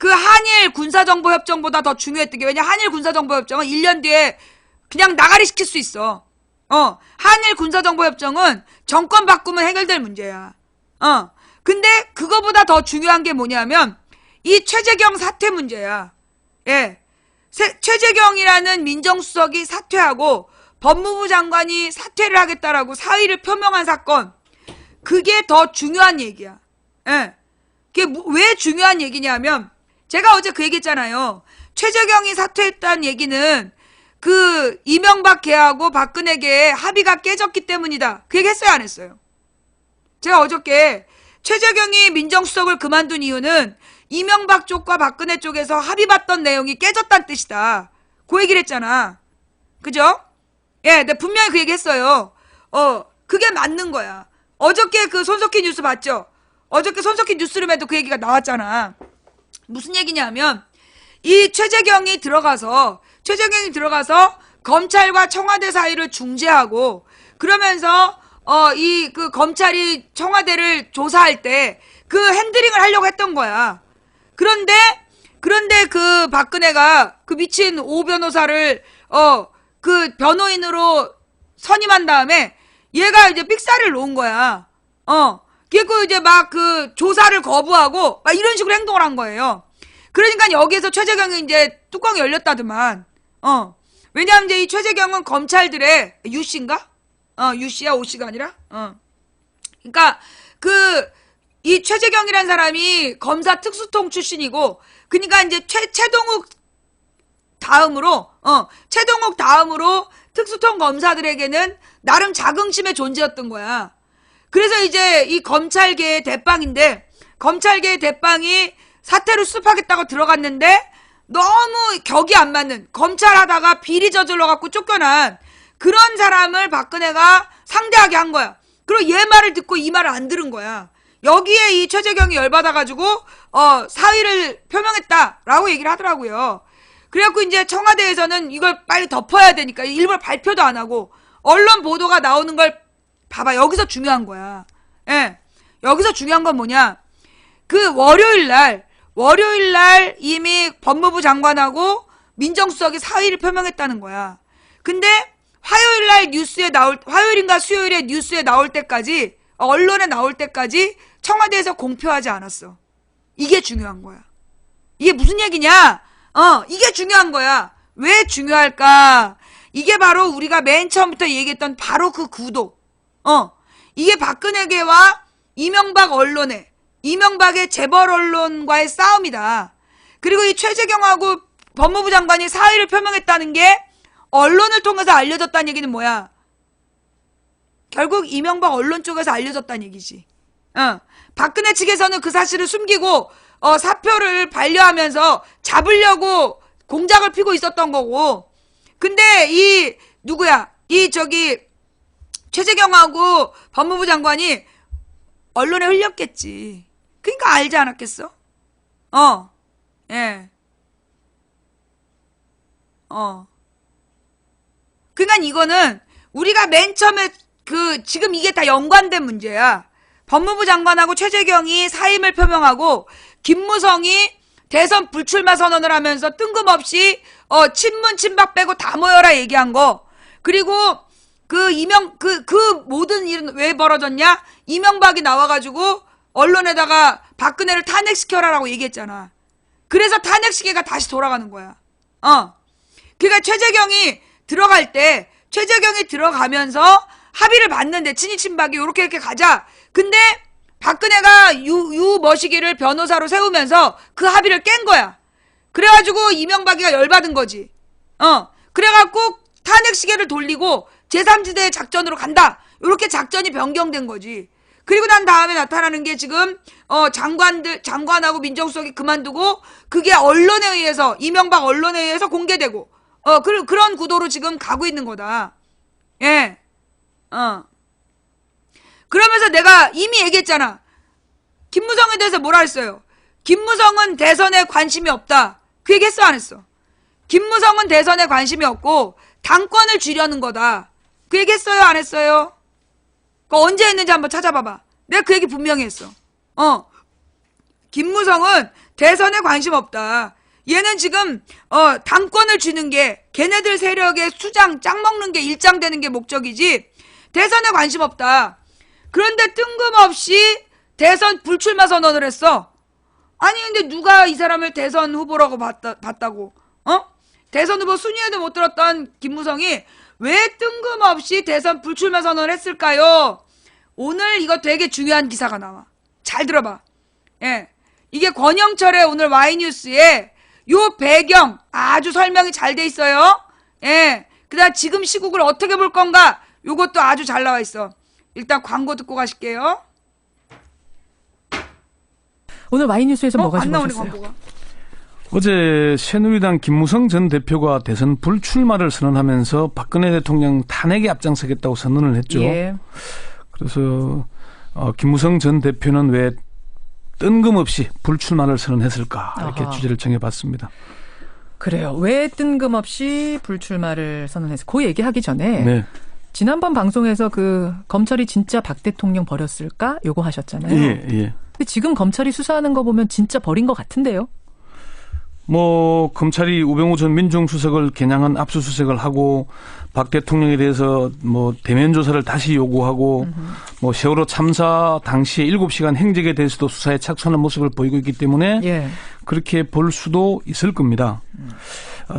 그 한일 군사정보협정보다 더 중요했던 게, 왜냐 한일 군사정보협정은 1년 뒤에 그냥 나가리 시킬 수 있어. 한일 군사정보협정은 정권 바꾸면 해결될 문제야. 근데 그거보다 더 중요한 게 뭐냐면 이 최재경 사퇴 문제야. 예. 최재경이라는 민정수석이 사퇴하고 법무부 장관이 사퇴를 하겠다라고 사의를 표명한 사건. 그게 더 중요한 얘기야. 예. 그게 왜 중요한 얘기냐면 제가 어제 그 얘기했잖아요. 최재경이 사퇴했다는 얘기는 그 이명박 걔하고 박근혜 걔의 합의가 깨졌기 때문이다. 그 얘기 했어요, 안 했어요? 제가 어저께 최재경이 민정수석을 그만둔 이유는 이명박 쪽과 박근혜 쪽에서 합의봤던 내용이 깨졌다는 뜻이다. 그 얘기를 했잖아. 그죠? 예, 내가 분명히 그 얘기 했어요. 그게 맞는 거야. 어저께 그 손석희 뉴스 봤죠? 어저께 손석희 뉴스룸에도 그 얘기가 나왔잖아. 무슨 얘기냐면 이 최재경이 들어가서 검찰과 청와대 사이를 중재하고 그러면서 이 그 검찰이 청와대를 조사할 때 그 핸들링을 하려고 했던 거야. 그런데 그 박근혜가 그 미친 오 변호사를 그 변호인으로 선임한 다음에 얘가 이제 삑사리를 놓은 거야. 그리고 이제 막 그 조사를 거부하고 막 이런 식으로 행동을 한 거예요. 그러니까 여기에서 최재경이 이제 뚜껑이 열렸다더만. 왜냐하면 이제 이 최재경은 검찰들의 유씨인가? 유씨야 오씨가 아니라? 그러니까 이 최재경이란 사람이 검사 특수통 출신이고, 그러니까 이제 최동욱 다음으로 특수통 검사들에게는 나름 자긍심의 존재였던 거야. 그래서 이제 이 검찰계의 대빵인데, 검찰계의 대빵이 사퇴를 수습하겠다고 들어갔는데 너무 격이 안 맞는, 검찰 하다가 비리 저질러갖고 쫓겨난 그런 사람을 박근혜가 상대하게 한 거야. 그리고 얘 말을 듣고 이 말을 안 들은 거야. 여기에 이 최재경이 열받아가지고 사의를 표명했다라고 얘기를 하더라고요. 그래갖고 이제 청와대에서는 이걸 빨리 덮어야 되니까 일부러 발표도 안 하고 언론 보도가 나오는 걸 봐봐. 여기서 중요한 거야. 예. 여기서 중요한 건 뭐냐? 그 월요일 날 이미 법무부 장관하고 민정수석이 사의를 표명했다는 거야. 근데 화요일인가 수요일에 뉴스에 나올 때까지, 언론에 나올 때까지 청와대에서 공표하지 않았어. 이게 중요한 거야. 이게 무슨 얘기냐? 이게 중요한 거야. 왜 중요할까? 이게 바로 우리가 맨 처음부터 얘기했던 바로 그 구도. 이게 박근혜계와 이명박의 재벌 언론과의 싸움이다. 그리고 이 최재경하고 법무부 장관이 사의를 표명했다는 게 언론을 통해서 알려졌다는 얘기는 뭐야? 결국 이명박 언론 쪽에서 알려졌다는 얘기지. 박근혜 측에서는 그 사실을 숨기고 사표를 반려하면서 잡으려고 공작을 피고 있었던 거고, 근데 최재경하고 법무부 장관이 언론에 흘렸겠지. 그러니까 알지 않았겠어? 예. 그러니까 이거는 우리가 맨 처음에 지금 이게 다 연관된 문제야. 법무부 장관하고 최재경이 사임을 표명하고 김무성이 대선 불출마 선언을 하면서 뜬금없이 친문 친박 빼고 다 모여라 얘기한 거. 그리고 그 모든 일은 왜 벌어졌냐? 이명박이 나와가지고 언론에다가 박근혜를 탄핵시켜라라고 얘기했잖아. 그래서 탄핵 시계가 다시 돌아가는 거야. 그러니까 최재경이 들어가면서 합의를 봤는데 친이 친박이 이렇게 가자. 근데 박근혜가 유머시기를 변호사로 세우면서 그 합의를 깬 거야. 그래가지고 이명박이가 열받은 거지. 그래갖고 탄핵 시계를 돌리고 제3지대 작전으로 간다. 이렇게 작전이 변경된 거지. 그리고 난 다음에 나타나는 게 지금 장관하고 민정수석이 그만두고 그게 언론에 의해서, 이명박 언론에 의해서 공개되고 그런 구도로 지금 가고 있는 거다. 예. 그러면서 내가 이미 얘기했잖아. 김무성에 대해서 뭐라 했어요? 김무성은 대선에 관심이 없다. 그 얘기 했어, 안 했어? 김무성은 대선에 관심이 없고 당권을 쥐려는 거다. 그 얘기 했어요, 안 했어요? 그거 언제 했는지 한번 찾아봐봐. 내가 그 얘기 분명히 했어. 김무성은 대선에 관심 없다. 얘는 지금 당권을 쥐는 게 걔네들 세력의 수장 짱 먹는 게 일장되는 게 목적이지 대선에 관심 없다. 그런데 뜬금없이 대선 불출마 선언을 했어. 아니 근데 누가 이 사람을 대선 후보라고 봤다고? 대선 후보 순위에도 못 들었던 김무성이 왜 뜬금없이 대선 불출마 선언을 했을까요? 오늘 이거 되게 중요한 기사가 나와. 잘 들어봐. 예, 이게 권영철의 오늘 Y뉴스에 요 배경 아주 설명이 잘 돼 있어요. 예, 그다음 지금 시국을 어떻게 볼 건가? 요것도 아주 잘 나와 있어. 일단 광고 듣고 가실게요. 오늘 Y뉴스에서 뭐가 안 나오네 좋으셨어요? 광고가. 어제 새누리당 김무성 전 대표가 대선 불출마를 선언하면서 박근혜 대통령 탄핵에 앞장서겠다고 선언을 했죠. 예. 그래서 김무성 전 대표는 왜 뜬금없이 불출마를 선언했을까 이렇게 아하. 주제를 정해봤습니다. 그래요. 왜 뜬금없이 불출마를 선언했어요? 그 얘기하기 전에 네. 지난번 방송에서 그 검찰이 진짜 박 대통령 버렸을까? 요거 하셨잖아요. 예, 예. 근데 지금 검찰이 수사하는 거 보면 진짜 버린 것 같은데요? 검찰이 우병우 전 민정수석을 겨냥한 압수수색을 하고 박 대통령에 대해서 대면 조사를 다시 요구하고 세월호 참사 당시에 7시간 행적에 대해서도 수사에 착수하는 모습을 보이고 있기 때문에 예. 그렇게 볼 수도 있을 겁니다.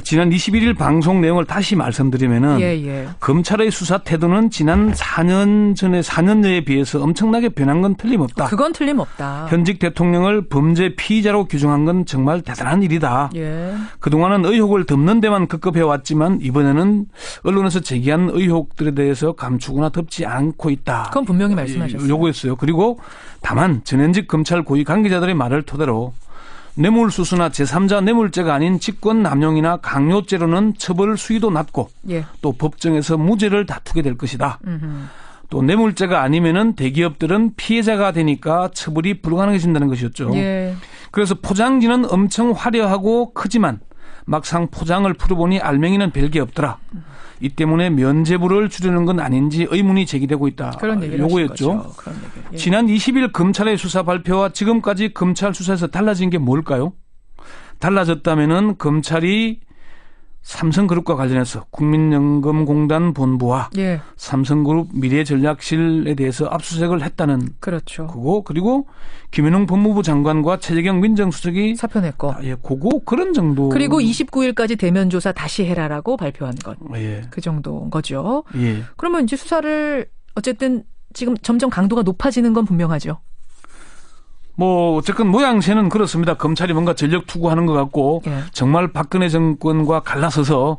지난 21일 방송 내용을 다시 말씀드리면은 예. 검찰의 수사 태도는 지난 4년여에 비해서 엄청나게 변한 건 틀림없다. 그건 틀림없다. 현직 대통령을 범죄 피의자로 규정한 건 정말 대단한 일이다. 예. 그동안은 의혹을 덮는 데만 급급해왔지만 이번에는 언론에서 제기한 의혹들에 대해서 감추거나 덮지 않고 있다. 그건 분명히 말씀하셨어요. 요구했어요. 그리고 다만 전현직 검찰 고위 관계자들의 말을 토대로 뇌물수수나 제3자 뇌물죄가 아닌 직권남용이나 강요죄로는 처벌 수위도 낮고 예. 또 법정에서 무죄를 다투게 될 것이다. 음흠. 또 뇌물죄가 아니면은 대기업들은 피해자가 되니까 처벌이 불가능해진다는 것이었죠. 예. 그래서 포장지는 엄청 화려하고 크지만 막상 포장을 풀어보니 알맹이는 별게 없더라. 이 때문에 면죄부를 줄이는 건 아닌지 의문이 제기되고 있다. 그런 얘기를 요거였죠. 하신 거죠. 그런 얘기. 예. 지난 20일 검찰의 수사 발표와 지금까지 검찰 수사에서 달라진 게 뭘까요? 달라졌다면은 검찰이 삼성그룹과 관련해서 국민연금공단 본부와 예. 삼성그룹 미래전략실에 대해서 압수수색을 했다는 그렇죠. 그거 그리고 김현웅 법무부 장관과 최재경 민정수석이 사표 냈고. 그런 정도. 그리고 29일까지 대면 조사 다시 해라라고 발표한 것. 예. 그 정도인 거죠. 예. 그러면 이제 수사를 어쨌든 지금 점점 강도가 높아지는 건 분명하죠. 어쨌건 모양새는 그렇습니다. 검찰이 뭔가 전력 투구하는 것 같고 예. 정말 박근혜 정권과 갈라서서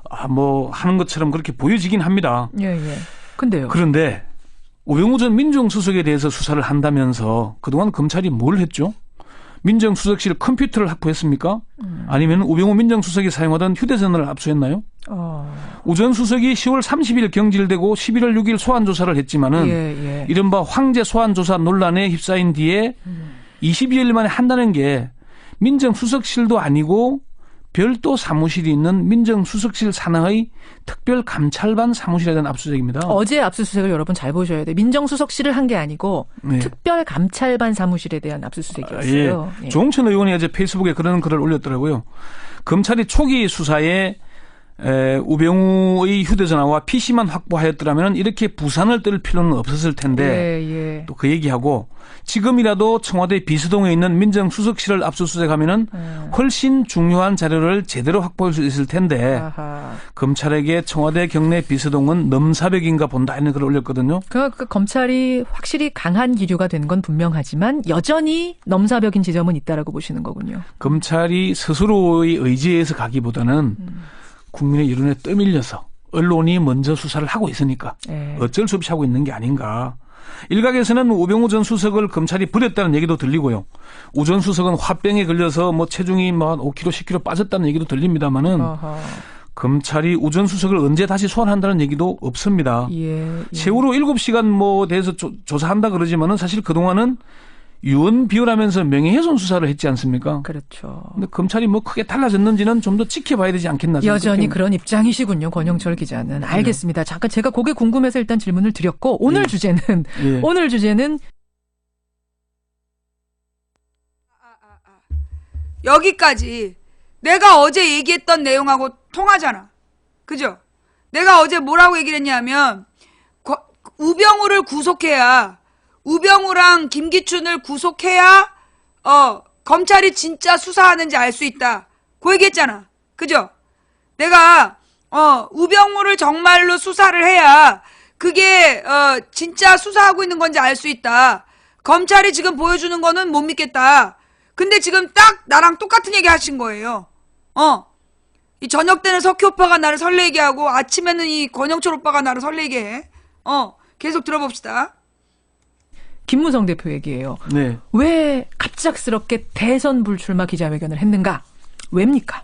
하는 것처럼 그렇게 보여지긴 합니다. 예. 근데요. 그런데 우병우 전 민정수석에 대해서 수사를 한다면서 그동안 검찰이 뭘 했죠? 민정수석실 컴퓨터를 확보했습니까? 아니면 우병우 민정수석이 사용하던 휴대전화를 압수했나요? 우 전 수석이 10월 30일 경질되고 11월 6일 소환조사를 했지만은 예. 이른바 황제 소환조사 논란에 휩싸인 뒤에 22일 만에 한다는 게 민정수석실도 아니고 별도 사무실이 있는 민정수석실 산하의 특별감찰반 사무실에 대한 압수수색입니다. 어제 압수수색을 여러분 잘 보셔야 돼요. 민정수석실을 한 게 아니고 네. 특별감찰반 사무실에 대한 압수수색이었어요. 예. 조홍천 의원이 어제 페이스북에 그런 글을 올렸더라고요. 검찰이 초기 수사에 우병우의 휴대전화와 PC만 확보하였더라면 이렇게 부산을 뜰 필요는 없었을 텐데 예. 또 그 얘기하고 지금이라도 청와대 비서동에 있는 민정수석실을 압수수색하면은 훨씬 중요한 자료를 제대로 확보할 수 있을 텐데 아하. 검찰에게 청와대 경내 비서동은 넘사벽인가 본다 이런 글을 올렸거든요. 그 검찰이 확실히 강한 기류가 된 건 분명하지만 여전히 넘사벽인 지점은 있다라고 보시는 거군요. 검찰이 스스로의 의지에 의해서 가기보다는 국민의 여론에 떠밀려서 언론이 먼저 수사를 하고 있으니까 예. 어쩔 수 없이 하고 있는 게 아닌가. 일각에서는 우병우 전 수석을 검찰이 버렸다는 얘기도 들리고요. 우 전 수석은 화병에 걸려서 체중이 5kg, 10kg 빠졌다는 얘기도 들립니다만은 검찰이 우 전 수석을 언제 다시 소환한다는 얘기도 없습니다. 예. 세월호 7시간 대해서 조사한다 그러지만은 사실 그동안은 유언 비어라면서 명예훼손 수사를 했지 않습니까? 그렇죠. 근데 검찰이 크게 달라졌는지는 좀 더 지켜봐야 되지 않겠나. 여전히 그런 입장이시군요. 권영철 기자는. 알겠습니다. 잠깐 제가 그게 궁금해서 일단 질문을 드렸고 오늘 주제는 여기까지 내가 어제 얘기했던 내용하고 통하잖아. 그죠? 내가 어제 뭐라고 얘기를 했냐면 우병우를 구속해야 우병우랑 김기춘을 구속해야 검찰이 진짜 수사하는지 알 수 있다. 그 얘기했잖아. 그죠? 내가 우병우를 정말로 수사를 해야 그게 진짜 수사하고 있는 건지 알 수 있다. 검찰이 지금 보여주는 거는 못 믿겠다. 근데 지금 딱 나랑 똑같은 얘기 하신 거예요. 이 저녁 때는 석희 오빠가 나를 설레게 하고 아침에는 이 권영철 오빠가 나를 설레게 해. 계속 들어봅시다. 김무성 대표 얘기예요. 네. 왜 갑작스럽게 대선 불출마 기자회견을 했는가? 왜입니까?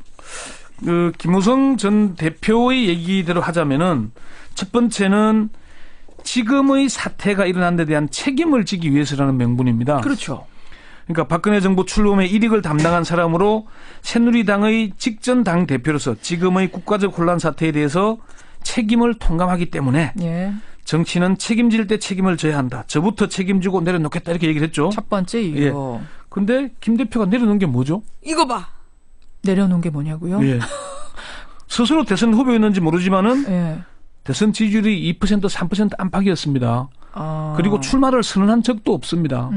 김무성 전 대표의 얘기대로 하자면은 첫 번째는 지금의 사태가 일어난 데 대한 책임을 지기 위해서라는 명분입니다. 그렇죠. 그러니까 박근혜 정부 출범의 일익을 담당한 사람으로 새누리당의 직전 당 대표로서 지금의 국가적 혼란 사태에 대해서 책임을 통감하기 때문에 예. 정치는 책임질 때 책임을 져야 한다. 저부터 책임지고 내려놓겠다 이렇게 얘기를 했죠. 첫 번째 이유. 근데 김 대표가 내려놓은 게 뭐죠? 이거 봐. 내려놓은 게 뭐냐고요? 예. 스스로 대선 후보였는지 모르지만은 예. 대선 지지율이 2% 3% 안팎이었습니다. 그리고 출마를 선언한 적도 없습니다.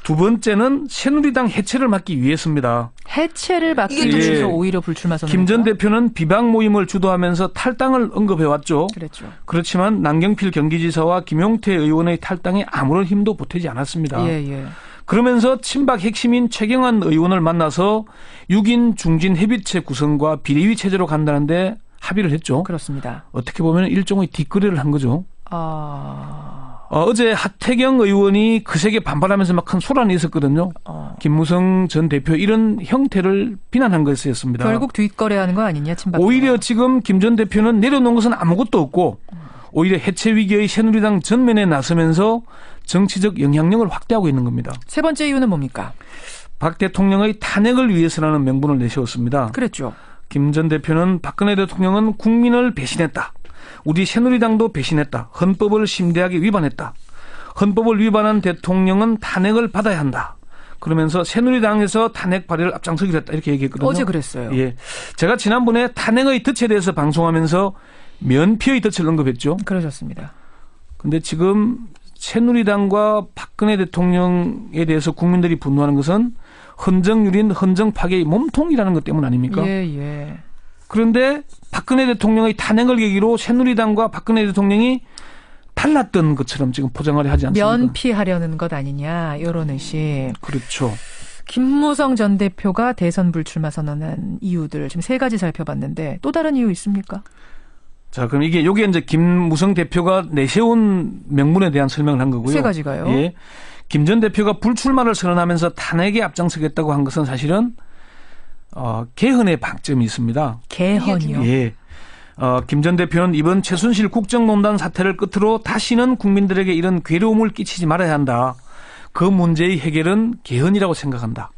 두 번째는 새누리당 해체를 막기 위해서입니다. 해체를 막기 이게 위해서 예. 오히려 불출마 선언. 김 전 대표는 비박 모임을 주도하면서 탈당을 언급해왔죠. 그랬죠. 그렇지만 남경필 경기지사와 김용태 의원의 탈당에 아무런 힘도 보태지 않았습니다. 예. 그러면서 친박 핵심인 최경환 의원을 만나서 6인 중진 협의체 구성과 비례위 체제로 간다는데 합의를 했죠. 그렇습니다. 어떻게 보면 일종의 뒷거래를 한 거죠. 어제 하태경 의원이 그 세게 반발하면서 막 큰 소란이 있었거든요. 김무성 전 대표 이런 형태를 비난한 것이었습니다. 결국 뒷거래하는 거 아니냐, 친박. 오히려 지금 김 전 대표는 내려놓은 것은 아무것도 없고 오히려 해체 위기의 새누리당 전면에 나서면서 정치적 영향력을 확대하고 있는 겁니다. 세 번째 이유는 뭡니까? 박 대통령의 탄핵을 위해서라는 명분을 내세웠습니다. 그랬죠. 김 전 대표는 박근혜 대통령은 국민을 배신했다. 우리 새누리당도 배신했다. 헌법을 심대하게 위반했다. 헌법을 위반한 대통령은 탄핵을 받아야 한다. 그러면서 새누리당에서 탄핵 발의를 앞장서기로 했다. 이렇게 얘기했거든요. 어제 그랬어요. 예. 제가 지난번에 탄핵의 덫에 대해서 방송하면서 면피의 덫을 언급했죠. 그러셨습니다. 근데 지금 새누리당과 박근혜 대통령에 대해서 국민들이 분노하는 것은 헌정유린 헌정 파괴의 몸통이라는 것 때문 아닙니까? 예. 그런데 박근혜 대통령의 탄핵을 계기로 새누리당과 박근혜 대통령이 달랐던 것처럼 지금 포장하려 하지 않습니까? 면피하려는 것 아니냐, 이런 의심. 그렇죠. 김무성 전 대표가 대선 불출마 선언한 이유들 지금 세 가지 살펴봤는데 또 다른 이유 있습니까? 자, 그럼 요게 이제 김무성 대표가 내세운 명분에 대한 설명을 한 거고요. 세 가지가요? 예. 김 전 대표가 불출마를 선언하면서 탄핵에 앞장서겠다고 한 것은 사실은 개헌의 방점이 있습니다. 개헌이요? 예. 김 전 대표는 이번 최순실 국정농단 사태를 끝으로 다시는 국민들에게 이런 괴로움을 끼치지 말아야 한다. 그 문제의 해결은 개헌이라고 생각한다.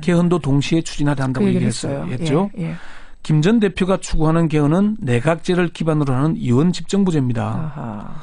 개헌도 동시에 추진하려 한다고 그 얘기했어요. 했죠. 예. 김 전 대표가 추구하는 개헌은 내각제를 기반으로 하는 이원 집정부제입니다.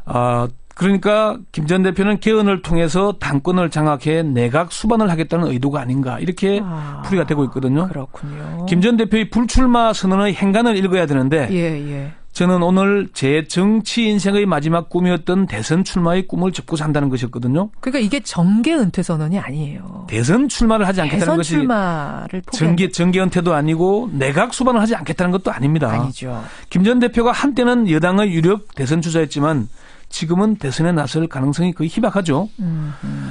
아하. 그러니까 김 전 대표는 개헌을 통해서 당권을 장악해 내각 수반을 하겠다는 의도가 아닌가 이렇게 풀이가 되고 있거든요. 그렇군요. 김 전 대표의 불출마 선언의 행간을 읽어야 되는데 예. 저는 오늘 제 정치 인생의 마지막 꿈이었던 대선 출마의 꿈을 접고 산다는 것이었거든요. 그러니까 이게 정계 은퇴 선언이 아니에요. 대선 출마를 하지 않겠다는 대선 것이 출마를 포기한 정계 은퇴도 아니고 내각 수반을 하지 않겠다는 것도 아닙니다. 아니죠. 김 전 대표가 한때는 여당의 유력 대선 주자였지만 지금은 대선에 나설 가능성이 거의 희박하죠.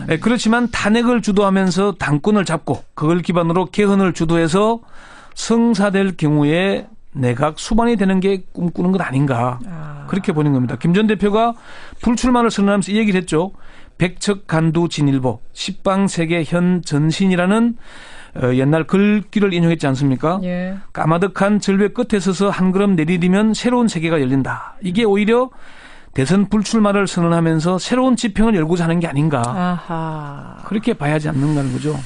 네, 그렇지만 탄핵을 주도하면서 당권을 잡고 그걸 기반으로 개헌을 주도해서 성사될 경우에 내각 수반이 되는 게 꿈꾸는 것 아닌가. 그렇게 보는 겁니다. 김 전 대표가 불출마를 선언하면서 이 얘기를 했죠. 백척 간두 진일보 십방세계 현 전신이라는 옛날 글귀를 인용했지 않습니까? 예. 까마득한 절벽 끝에 서서 한 걸음 내디디면 새로운 세계가 열린다. 이게 오히려 대선 불출마를 선언하면서 새로운 지평을 열고자 하는 게 아닌가. 아하. 그렇게 봐야지 않는다는 거죠.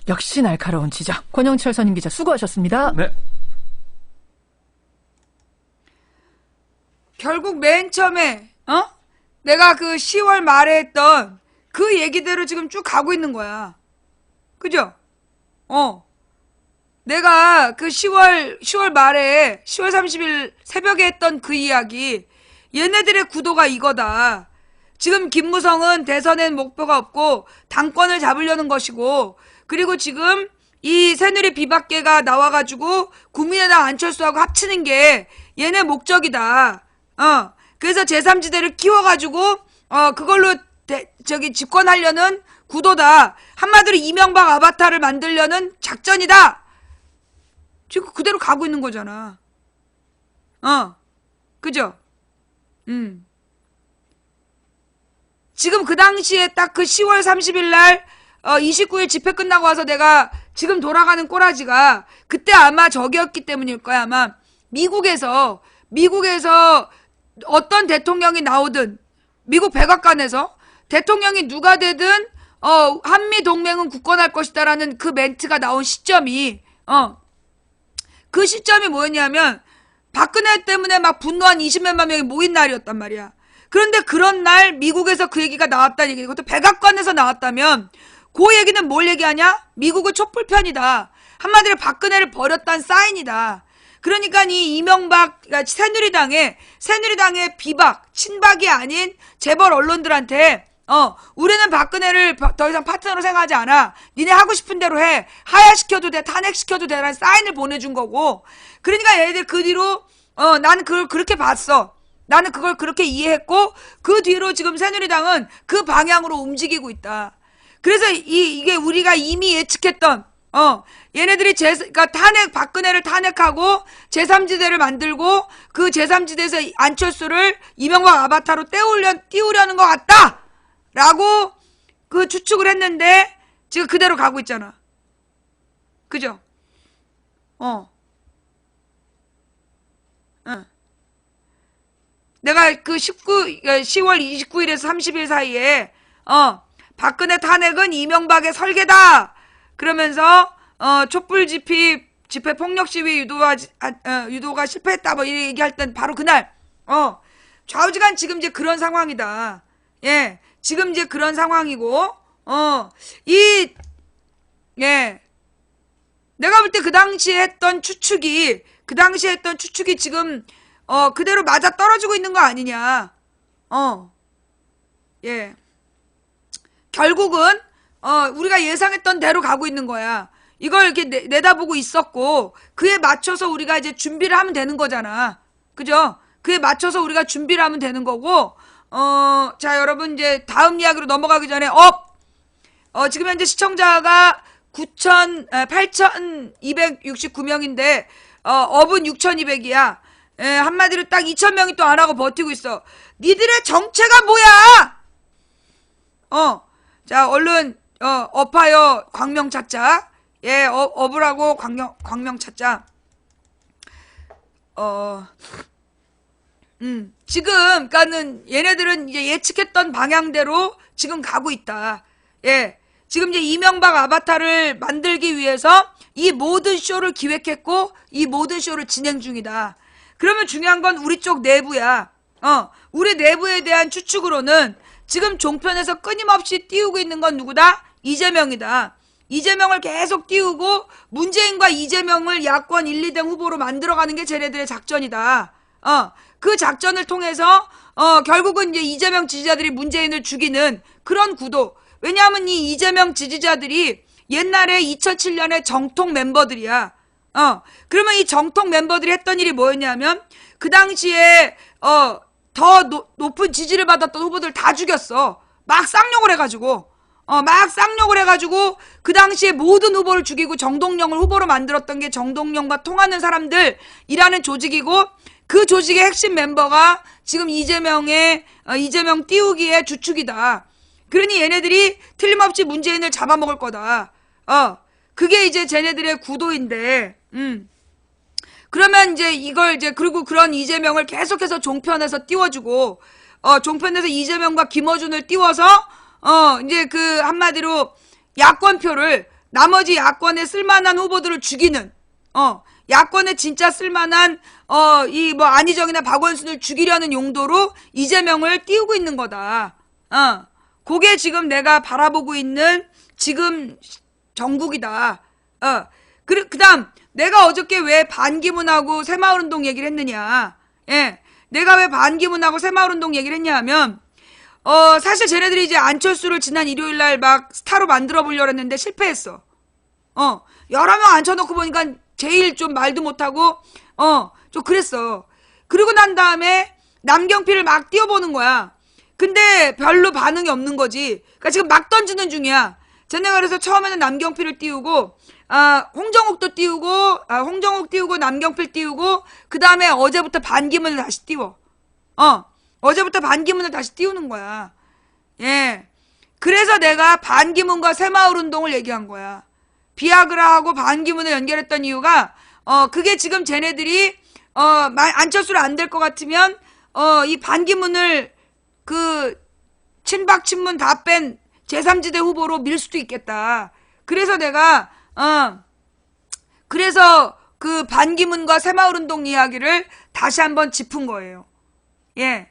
역시 날카로운 지적. 권영철 선임 기자 수고하셨습니다. 네. 결국 맨 처음에 내가 그 10월 말에 했던 그 얘기대로 지금 쭉 가고 있는 거야. 그죠? 내가 그 10월 말에 10월 30일 새벽에 했던 그 이야기, 얘네들의 구도가 이거다. 지금 김무성은 대선엔 목표가 없고 당권을 잡으려는 것이고, 그리고 지금 이 새누리 비박계가 나와가지고 국민의당 안철수하고 합치는 게 얘네 목적이다. 그래서 제3지대를 키워가지고 그걸로 집권하려는 구도다. 한마디로 이명박 아바타를 만들려는 작전이다. 지금 그대로 가고 있는 거잖아. 그죠? 지금 그 당시에 딱 그 10월 30일 날 29일 집회 끝나고 와서 내가 지금 돌아가는 꼬라지가 그때 아마 저기였기 때문일 거야. 아마 미국에서 어떤 대통령이 나오든, 미국 백악관에서 대통령이 누가 되든 한미 동맹은 굳건할 것이다라는 그 멘트가 나온 시점이 그 시점이 뭐였냐면 박근혜 때문에 막 분노한 20몇만 명이 모인 날이었단 말이야. 그런데 그런 날 미국에서 그 얘기가 나왔다는 얘기, 그것도 백악관에서 나왔다면 그 얘기는 뭘 얘기하냐? 미국은 촛불편이다. 한마디로 박근혜를 버렸다는 사인이다. 그러니까 이 이명박, 새누리당의 비박, 친박이 아닌 재벌 언론들한테 우리는 박근혜를 더 이상 파트너로 생각하지 않아. 니네 하고 싶은 대로 해. 하야시켜도 돼. 탄핵시켜도 돼. 라는 사인을 보내준 거고. 그러니까 얘네들 그 뒤로 나는 그걸 그렇게 봤어. 나는 그걸 그렇게 이해했고, 그 뒤로 지금 새누리당은 그 방향으로 움직이고 있다. 그래서 이게 우리가 이미 예측했던 얘네들이 그러니까 박근혜를 탄핵하고 제3지대를 만들고 그 제3지대에서 안철수를 이명박 아바타로 띄우려는 것 같다! 라고 그 추측을 했는데 지금 그대로 가고 있잖아. 그죠? 내가 그 10월 29일에서 30일 사이에 박근혜 탄핵은 이명박의 설계다! 그러면서 촛불 집회 폭력 시위 유도가 실패했다 뭐 이렇게 얘기할 땐 바로 그날 좌우지간 지금 이제 그런 상황이다. 예, 지금 이제 그런 상황이고 내가 볼 때 그 당시에 했던 추측이 지금 그대로 맞아 떨어지고 있는 거 아니냐. 예. 결국은 우리가 예상했던 대로 가고 있는 거야. 이걸 이렇게 내다보고 있었고 그에 맞춰서 우리가 이제 준비를 하면 되는 거잖아. 그죠? 그에 맞춰서 우리가 준비를 하면 되는 거고 자, 여러분 이제 다음 이야기로 넘어가기 전에 지금 현재 시청자가 8,269명인데 업은 6,200이야. 한마디로 딱 2,000명이 또 안 하고 버티고 있어. 니들의 정체가 뭐야? 자, 얼른 업하여 광명 찾자. 예, 업을 하고 광명 찾자. 지금 그러니까는 얘네들은 이제 예측했던 방향대로 지금 가고 있다. 예. 지금 이제 이명박 아바타를 만들기 위해서 이 모든 쇼를 기획했고 이 모든 쇼를 진행 중이다. 그러면 중요한 건 우리 쪽 내부야. 우리 내부에 대한 추측으로는 지금 종편에서 끊임없이 띄우고 있는 건 누구다? 이재명이다. 이재명을 계속 띄우고 문재인과 이재명을 야권 1, 2등 후보로 만들어가는 게 쟤네들의 작전이다. 그 작전을 통해서 결국은 이제 이재명 지지자들이 문재인을 죽이는 그런 구도. 왜냐하면 이 이재명 지지자들이 옛날에 2007년에 정통 멤버들이야. 그러면 이 정통 member들이 했던 일이 뭐였냐면 그 당시에 더 높은 지지를 받았던 후보들 다 죽였어. 막 쌍욕을 해가지고 그 당시에 모든 후보를 죽이고 정동영을 후보로 만들었던 게 정동영과 통하는 사람들이라는 조직이고 그 조직의 핵심 멤버가 지금 이재명 띄우기의 주축이다. 그러니 얘네들이 틀림없이 문재인을 잡아먹을 거다. 그게 이제 쟤네들의 구도인데, 그러면 이제 이걸 이제, 그리고 그런 이재명을 계속해서 종편에서 띄워주고, 종편에서 이재명과 김어준을 띄워서, 이제 그 한마디로 야권표를, 나머지 야권에 쓸만한 후보들을 죽이는, 야권에 진짜 쓸만한, 안희정이나 박원순을 죽이려는 용도로 이재명을 띄우고 있는 거다. 그게 지금 내가 바라보고 있는 지금 정국이다. 그다음 내가 어저께 왜 반기문하고 새마을운동 얘기를 했느냐. 예. 내가 왜 반기문하고 새마을운동 얘기를 했냐 하면 사실 쟤네들이 이제 안철수를 지난 일요일 날 막 스타로 만들어 보려고 했는데 실패했어. 여러 명 앉혀놓고 보니까 제일 좀 말도 못하고 좀 그랬어. 그러고 난 다음에 남경필을 막 띄워보는 거야. 근데 별로 반응이 없는 거지. 그러니까 지금 막 던지는 중이야. 쟤네가 그래서 처음에는 남경필을 띄우고 홍정욱도 띄우고 홍정욱 띄우고 남경필 띄우고 그 다음에 어제부터 반기문을 다시 띄워. 어제부터 반기문을 다시 띄우는 거야. 예. 그래서 내가 반기문과 새마을운동을 얘기한 거야. 비아그라하고 반기문을 연결했던 이유가 그게 지금 쟤네들이 안철수를 안 될 것 같으면 이 반기문을 그 친박 친문 다 뺀 제3지대 후보로 밀 수도 있겠다. 그래서 내가 그래서 그 반기문과 새마을운동 이야기를 다시 한번 짚은 거예요. 예.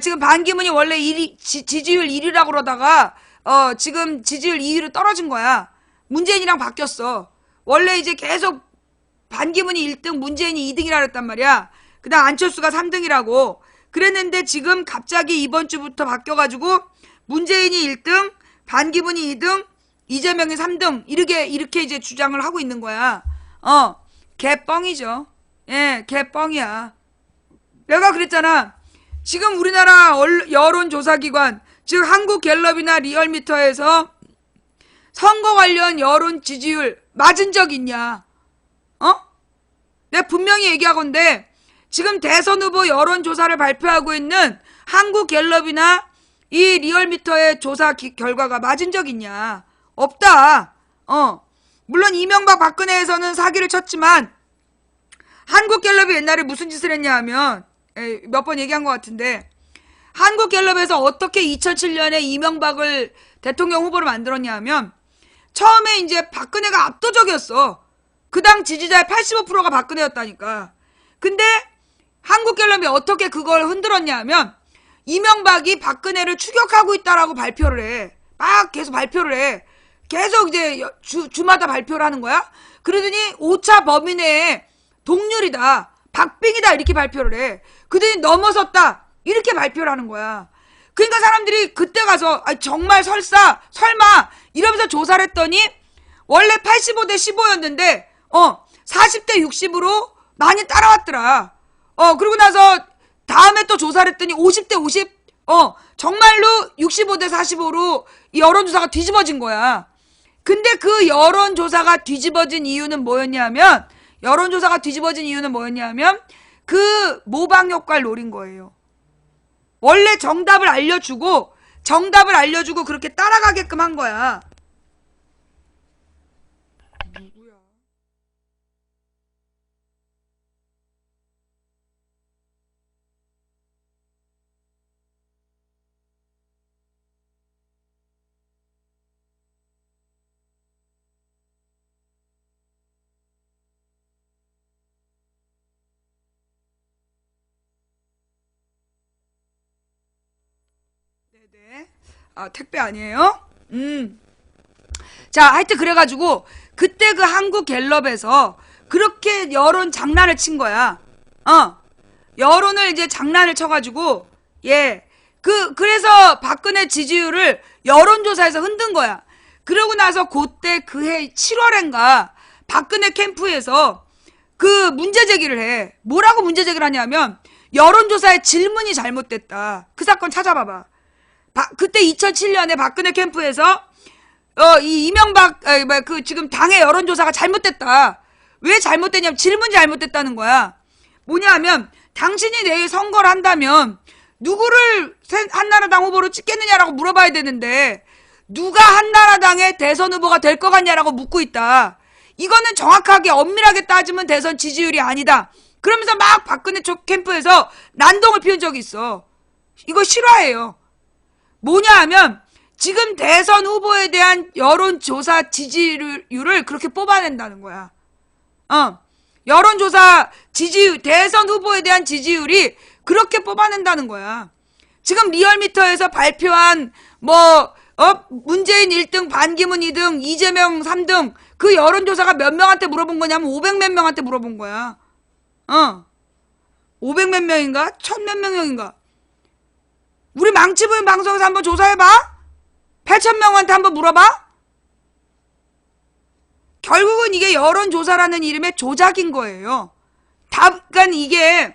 지금 반기문이 원래 지지율 1위라고 그러다가 지금 지지율 2위로 떨어진 거야. 문재인이랑 바뀌었어. 원래 이제 계속 반기문이 1등, 문재인이 2등이라 그랬단 말이야. 그다음 안철수가 3등이라고 그랬는데 지금 갑자기 이번 주부터 바뀌어가지고 문재인이 1등, 반기문이 2등, 이재명이 3등 이렇게 이제 주장을 하고 있는 거야. 개뻥이죠. 예, 개뻥이야. 내가 그랬잖아. 지금 우리나라 여론조사기관, 즉 한국갤럽이나 리얼미터에서 선거 관련 여론 지지율 맞은 적 있냐? 내가 분명히 얘기하건데 지금 대선 후보 여론조사를 발표하고 있는 한국갤럽이나 이 리얼미터의 조사 결과가 맞은 적 있냐? 없다. 물론 이명박 박근혜에서는 사기를 쳤지만 한국갤럽이 옛날에 무슨 짓을 했냐 하면 몇 번 얘기한 것 같은데 한국갤럽에서 어떻게 2007년에 이명박을 대통령 후보로 만들었냐 하면 처음에 이제 박근혜가 압도적이었어. 그 당 지지자의 85%가 박근혜였다니까. 근데 한국갤럽이 어떻게 그걸 흔들었냐 하면 이명박이 박근혜를 추격하고 있다라고 발표를 해. 막 계속 발표를 해. 계속 이제 주마다 발표를 하는 거야. 그러더니 5차 범위 내에 동률이다. 박빙이다. 이렇게 발표를 해. 그러더니 넘어섰다. 이렇게 발표를 하는 거야. 그러니까 사람들이 그때 가서 정말 설마 이러면서 조사를 했더니 원래 85대 15였는데 40대 60으로 많이 따라왔더라. 그러고 나서 다음에 또 조사를 했더니 50대 50 정말로 65대 45로 이 여론조사가 뒤집어진 거야. 근데 그 여론조사가 뒤집어진 이유는 뭐였냐면 그 모방 효과를 노린 거예요. 원래 정답을 알려주고 그렇게 따라가게끔 한 거야. 누구야? 네네. 택배 아니에요? 자, 하여튼 그래가지고 그때 그 한국갤럽에서 그렇게 여론 장난을 친 거야. 여론을 이제 장난을 쳐가지고 그래서 박근혜 지지율을 여론조사에서 흔든 거야. 그러고 나서 그때 그해 7월엔가 박근혜 캠프에서 그 문제 제기를 해. 뭐라고 문제 제기를 하냐면 여론조사의 질문이 잘못됐다. 그 사건 찾아봐봐. 그때 2007년에 박근혜 캠프에서 이 이명박 지금 당의 여론조사가 잘못됐다. 왜 잘못됐냐면 질문이 잘못됐다는 거야. 뭐냐면 당신이 내일 선거를 한다면 누구를 한나라당 후보로 찍겠느냐라고 물어봐야 되는데 누가 한나라당의 대선 후보가 될 것 같냐라고 묻고 있다. 이거는 정확하게 엄밀하게 따지면 대선 지지율이 아니다. 그러면서 막 박근혜 쪽 캠프에서 난동을 피운 적이 있어. 이거 실화예요. 뭐냐 하면 지금 대선 후보에 대한 여론조사 지지율을 그렇게 뽑아낸다는 거야. 여론조사 지지율, 대선 후보에 대한 지지율이 그렇게 뽑아낸다는 거야. 지금 리얼미터에서 발표한 문재인 1등, 반기문 2등, 이재명 3등, 그 여론조사가 몇 명한테 물어본 거냐면 500몇 명한테 물어본 거야. 500몇 명인가? 1000몇 명인가? 우리 망치부인 방송에서 한번 조사해봐? 8,000명한테 한번 물어봐? 결국은 이게 여론조사라는 이름의 조작인 거예요. 그러니까 이게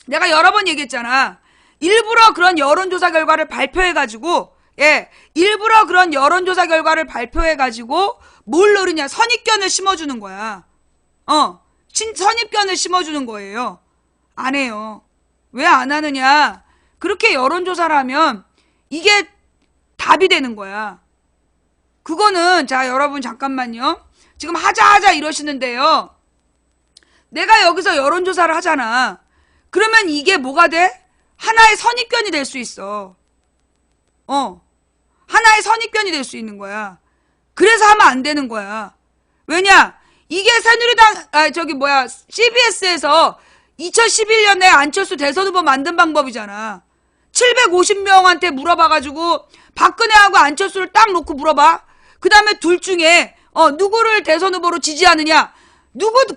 내가 여러 번 얘기했잖아. 일부러 그런 여론조사 결과를 발표해가지고, 일부러 그런 여론조사 결과를 발표해가지고 뭘 노리냐? 선입견을 심어주는 거야. 선입견을 심어주는 거예요. 안 해요. 왜 안 하느냐? 그렇게 여론조사를 하면 이게 답이 되는 거야. 그거는 자 여러분 잠깐만요. 지금 하자 이러시는데요. 내가 여기서 여론조사를 하잖아. 그러면 이게 뭐가 돼? 하나의 선입견이 될 수 있어. 하나의 선입견이 될 수 있는 거야. 그래서 하면 안 되는 거야. 왜냐? 이게 새누리당, CBS에서 2011년에 안철수 대선 후보 만든 방법이잖아. 750명한테 물어봐가지고 박근혜하고 안철수를 딱 놓고 물어봐. 그 다음에 둘 중에 누구를 대선 후보로 지지하느냐.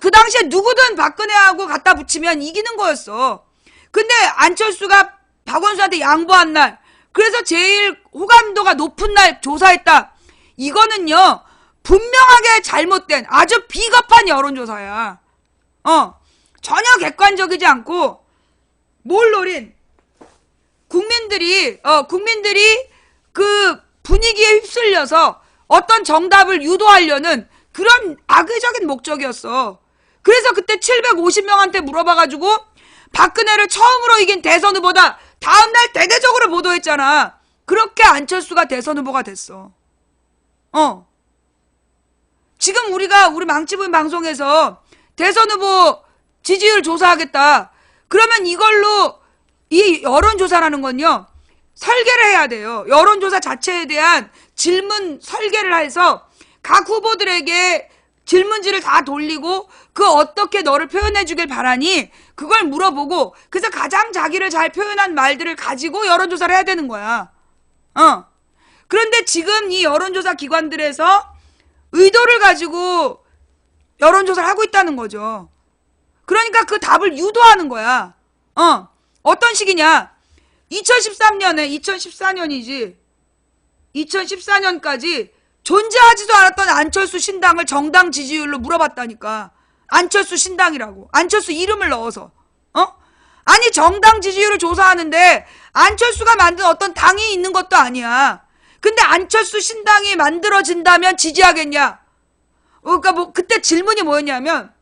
그 당시에 누구든 박근혜하고 갖다 붙이면 이기는 거였어. 근데 안철수가 박원순한테 양보한 날, 그래서 제일 호감도가 높은 날 조사했다. 이거는요, 분명하게 잘못된 아주 비겁한 여론조사야. 전혀 객관적이지 않고 뭘 노린 국민들이 그 분위기에 휩쓸려서 어떤 정답을 유도하려는 그런 악의적인 목적이었어. 그래서 그때 750명한테 물어봐가지고 박근혜를 처음으로 이긴 대선 후보다 다음날 대대적으로 보도했잖아. 그렇게 안철수가 대선 후보가 됐어. 지금 우리 망치부인 방송에서 대선 후보 지지율 조사하겠다. 그러면 이걸로 이 여론조사라는 건요, 설계를 해야 돼요. 여론조사 자체에 대한 질문 설계를 해서 각 후보들에게 질문지를 다 돌리고 그 어떻게 너를 표현해 주길 바라니 그걸 물어보고 그래서 가장 자기를 잘 표현한 말들을 가지고 여론조사를 해야 되는 거야. 그런데 지금 이 여론조사 기관들에서 의도를 가지고 여론조사를 하고 있다는 거죠. 그러니까 그 답을 유도하는 거야. 어떤 식이냐? 2014년이지. 2014년까지 존재하지도 않았던 안철수 신당을 정당 지지율로 물어봤다니까. 안철수 신당이라고. 안철수 이름을 넣어서. 아니 정당 지지율을 조사하는데 안철수가 만든 어떤 당이 있는 것도 아니야. 근데 안철수 신당이 만들어진다면 지지하겠냐? 그러니까 그때 질문이 뭐였냐면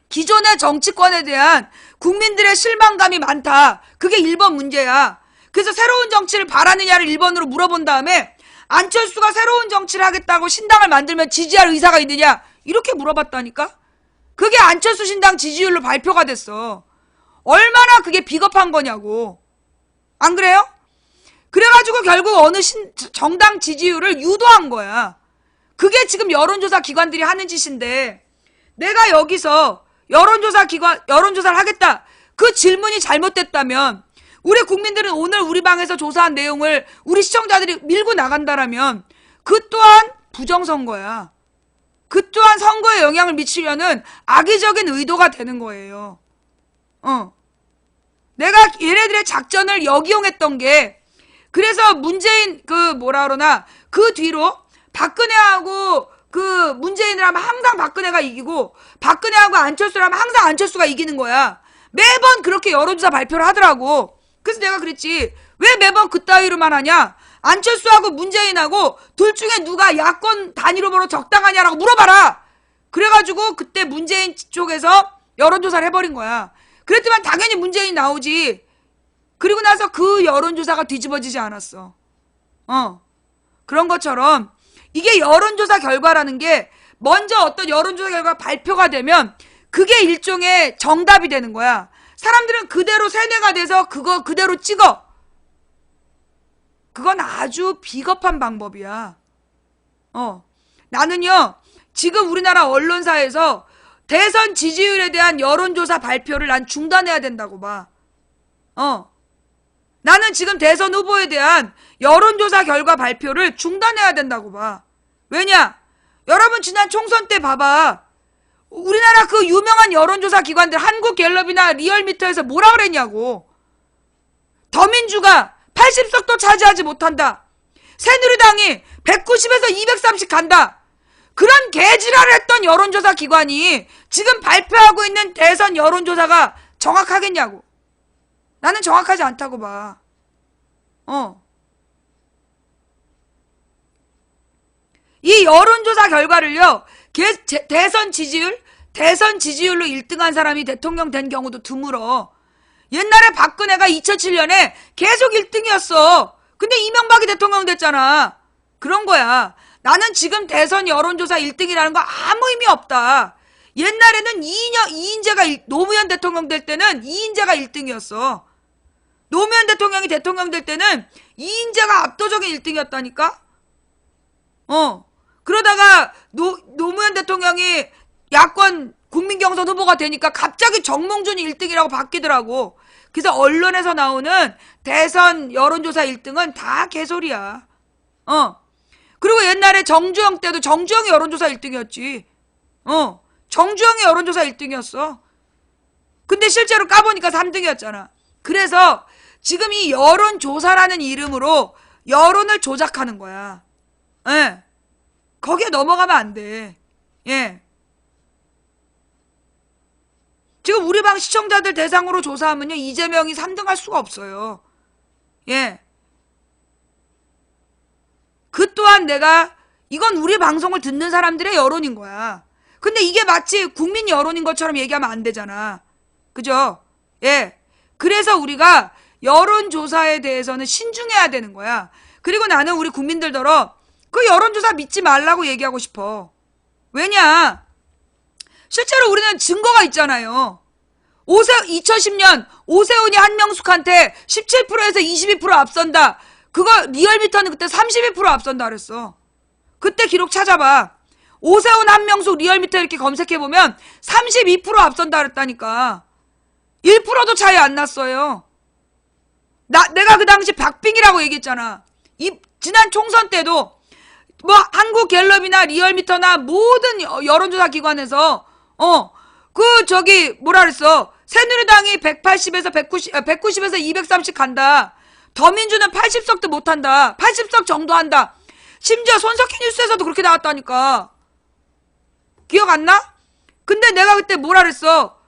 기존의 정치권에 대한 국민들의 실망감이 많다. 그게 1번 문제야. 그래서 새로운 정치를 바라느냐를 1번으로 물어본 다음에 안철수가 새로운 정치를 하겠다고 신당을 만들면 지지할 의사가 있느냐? 이렇게 물어봤다니까? 그게 안철수 신당 지지율로 발표가 됐어. 얼마나 그게 비겁한 거냐고. 안 그래요? 그래가지고 결국 어느 정당 지지율을 유도한 거야. 그게 지금 여론조사 기관들이 하는 짓인데 내가 여기서 여론조사를 하겠다. 그 질문이 잘못됐다면 우리 국민들은 오늘 우리 방에서 조사한 내용을 우리 시청자들이 밀고 나간다라면 그 또한 부정선거야. 그 또한 선거에 영향을 미치려는 악의적인 의도가 되는 거예요. 내가 얘네들의 작전을 역이용했던 게 그래서 문재인 그 뒤로 박근혜하고 그 문재인을 하면 항상 박근혜가 이기고 박근혜하고 안철수를 하면 항상 안철수가 이기는 거야. 매번 그렇게 여론조사 발표를 하더라고. 그래서 내가 그랬지. 왜 매번 그따위로만 하냐? 안철수하고 문재인하고 둘 중에 누가 야권 단일 후보로 적당하냐라고 물어봐라. 그래가지고 그때 문재인 쪽에서 여론조사를 해버린 거야. 그랬지만 당연히 문재인이 나오지. 그리고 나서 그 여론조사가 뒤집어지지 않았어. 그런 것처럼 이게 여론조사 결과라는 게 먼저 어떤 여론조사 결과가 발표가 되면 그게 일종의 정답이 되는 거야. 사람들은 그대로 세뇌가 돼서 그거 그대로 찍어. 그건 아주 비겁한 방법이야. 나는요, 지금 우리나라 언론사에서 대선 지지율에 대한 여론조사 발표를 난 중단해야 된다고 봐. 나는 지금 대선 후보에 대한 여론조사 결과 발표를 중단해야 된다고 봐. 왜냐? 여러분 지난 총선 때 봐봐. 우리나라 그 유명한 여론조사 기관들 한국갤럽이나 리얼미터에서 뭐라 그랬냐고. 더민주가 80석도 차지하지 못한다. 새누리당이 190에서 230 간다. 그런 개지랄을 했던 여론조사 기관이 지금 발표하고 있는 대선 여론조사가 정확하겠냐고. 나는 정확하지 않다고 봐. 이 여론조사 결과를요, 대선 지지율로 1등한 사람이 대통령 된 경우도 드물어. 옛날에 박근혜가 2007년에 계속 1등이었어. 근데 이명박이 대통령 됐잖아. 그런 거야. 나는 지금 대선 여론조사 1등이라는 거 아무 의미 없다. 옛날에는 노무현 대통령 될 때는 이인재가 1등이었어. 노무현 대통령이 대통령 될 때는 이인재가 압도적인 1등이었다니까? 그러다가 노무현 대통령이 야권 국민경선 후보가 되니까 갑자기 정몽준이 1등이라고 바뀌더라고. 그래서 언론에서 나오는 대선 여론조사 1등은 다 개소리야. 그리고 옛날에 정주영 때도 정주영이 여론조사 1등이었지. 정주영이 여론조사 1등이었어. 근데 실제로 까보니까 3등이었잖아. 그래서 지금 이 여론조사라는 이름으로 여론을 조작하는 거야. 예. 거기에 넘어가면 안 돼. 예. 지금 우리 방 시청자들 대상으로 조사하면요, 이재명이 3등 할 수가 없어요. 예. 그 또한 이건 우리 방송을 듣는 사람들의 여론인 거야. 근데 이게 마치 국민 여론인 것처럼 얘기하면 안 되잖아. 그죠? 예. 그래서 우리가 여론조사에 대해서는 신중해야 되는 거야. 그리고 나는 우리 국민들더러 그 여론조사 믿지 말라고 얘기하고 싶어. 왜냐? 실제로 우리는 증거가 있잖아요. 2010년 오세훈이 한명숙한테 17%에서 22% 앞선다. 그거 리얼미터는 그때 32% 앞선다 그랬어. 그때 기록 찾아봐. 오세훈 한명숙 리얼미터 이렇게 검색해보면 32% 앞선다 그랬다니까. 1%도 차이 안 났어요. 내가 그 당시 박빙이라고 얘기했잖아. 지난 총선 때도 뭐 한국갤럽이나 리얼미터나 모든 여론조사 기관에서 뭐라 그랬어. 새누리당이 180에서 190에서 230 간다. 더민주는 80석도 못한다. 80석 정도 한다. 심지어 손석희 뉴스에서도 그렇게 나왔다니까. 기억 안 나? 근데 내가 그때 뭐라 그랬어.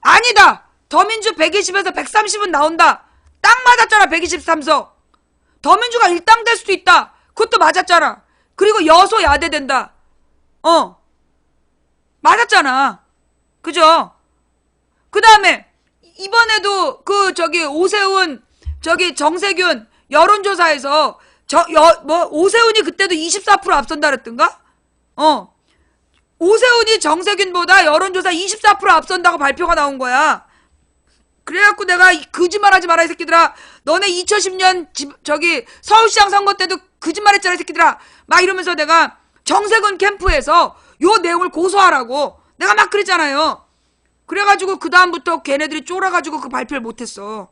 아니다. 더민주 120에서 130은 나온다. 딱 맞았잖아. 123석. 더민주가 일당 될 수도 있다. 그것도 맞았잖아. 그리고 여소야대 된다. 맞았잖아. 그죠? 그 다음에 이번에도 오세훈 정세균 여론조사에서 오세훈이 그때도 24% 앞선다 그랬던가? 오세훈이 정세균보다 여론조사 24% 앞선다고 발표가 나온 거야. 그래갖고 내가 거짓말하지 마라 이 새끼들아. 너네 2010년 서울시장 선거 때도 거짓말했잖아 이 새끼들아. 막 이러면서 내가 정세균 캠프에서 요 내용을 고소하라고 내가 막 그랬잖아요. 그래가지고 그 다음부터 걔네들이 쫄아가지고 그 발표를 못했어.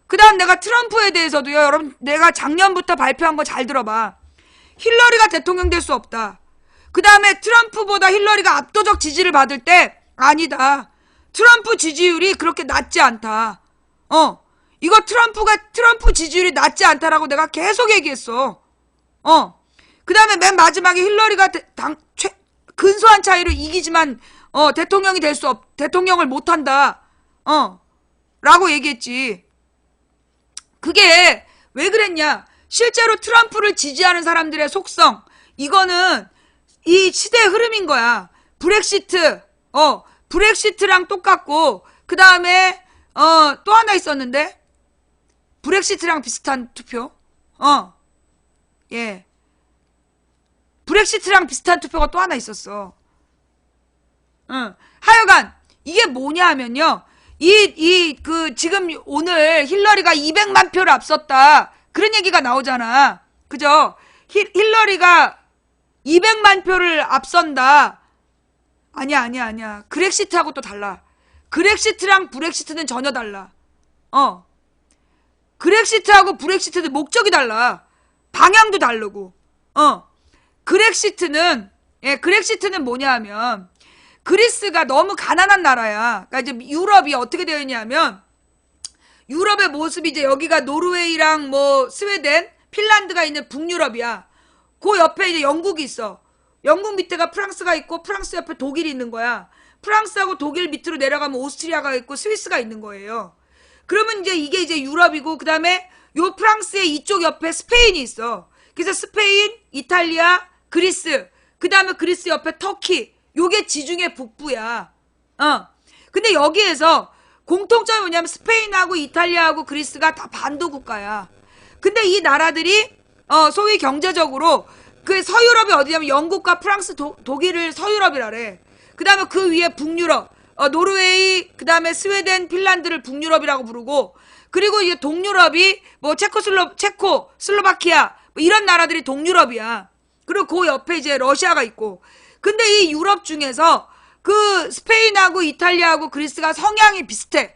그 다음 내가 트럼프에 대해서도요. 여러분 내가 작년부터 발표한 거 잘 들어봐. 힐러리가 대통령 될 수 없다. 그 다음에 트럼프보다 힐러리가 압도적 지지를 받을 때 아니다. 트럼프 지지율이 그렇게 낮지 않다. 이거 트럼프 지지율이 낮지 않다라고 내가 계속 얘기했어. 그 다음에 맨 마지막에 힐러리가 근소한 차이로 이기지만 대통령을 못한다. 라고 얘기했지. 그게 왜 그랬냐? 실제로 트럼프를 지지하는 사람들의 속성, 이거는 이 시대의 흐름인 거야. 브렉시트랑 똑같고, 그 다음에 또 하나 있었는데 브렉시트랑 비슷한 투표. 예. 브렉시트랑 비슷한 투표가 또 하나 있었어. 하여간 이게 뭐냐 하면요. 지금 오늘 힐러리가 200만 표를 앞섰다. 그런 얘기가 나오잖아. 그죠? 힐러리가 200만 표를 앞선다. 아니야. 그렉시트하고 또 달라. 그렉시트랑 브렉시트는 전혀 달라. 그렉시트하고 브렉시트도 목적이 달라. 방향도 다르고. 그렉시트는 뭐냐 하면, 그리스가 너무 가난한 나라야. 그러니까 이제 유럽이 어떻게 되어 있냐면, 유럽의 모습이 이제 여기가 노르웨이랑 뭐 스웨덴, 핀란드가 있는 북유럽이야. 그 옆에 이제 영국이 있어. 영국 밑에가 프랑스가 있고, 프랑스 옆에 독일이 있는 거야. 프랑스하고 독일 밑으로 내려가면 오스트리아가 있고 스위스가 있는 거예요. 그러면 이제 이게 이제 유럽이고, 그 다음에 요 프랑스의 이쪽 옆에 스페인이 있어. 그래서 스페인, 이탈리아, 그리스, 그 다음에 그리스 옆에 터키, 요게 지중해 북부야. 근데 여기에서 공통점이 뭐냐면 스페인하고 이탈리아하고 그리스가 다 반도 국가야. 근데 이 나라들이 소위 경제적으로 그 서유럽이 어디냐면 영국과 프랑스, 독일을 서유럽이라래. 그 다음에 그 위에 북유럽, 노르웨이, 그 다음에 스웨덴, 핀란드를 북유럽이라고 부르고, 그리고 이제 동유럽이 뭐 체코, 슬로바키아 뭐 이런 나라들이 동유럽이야. 그리고 그 옆에 이제 러시아가 있고. 근데 이 유럽 중에서 그 스페인하고 이탈리아하고 그리스가 성향이 비슷해.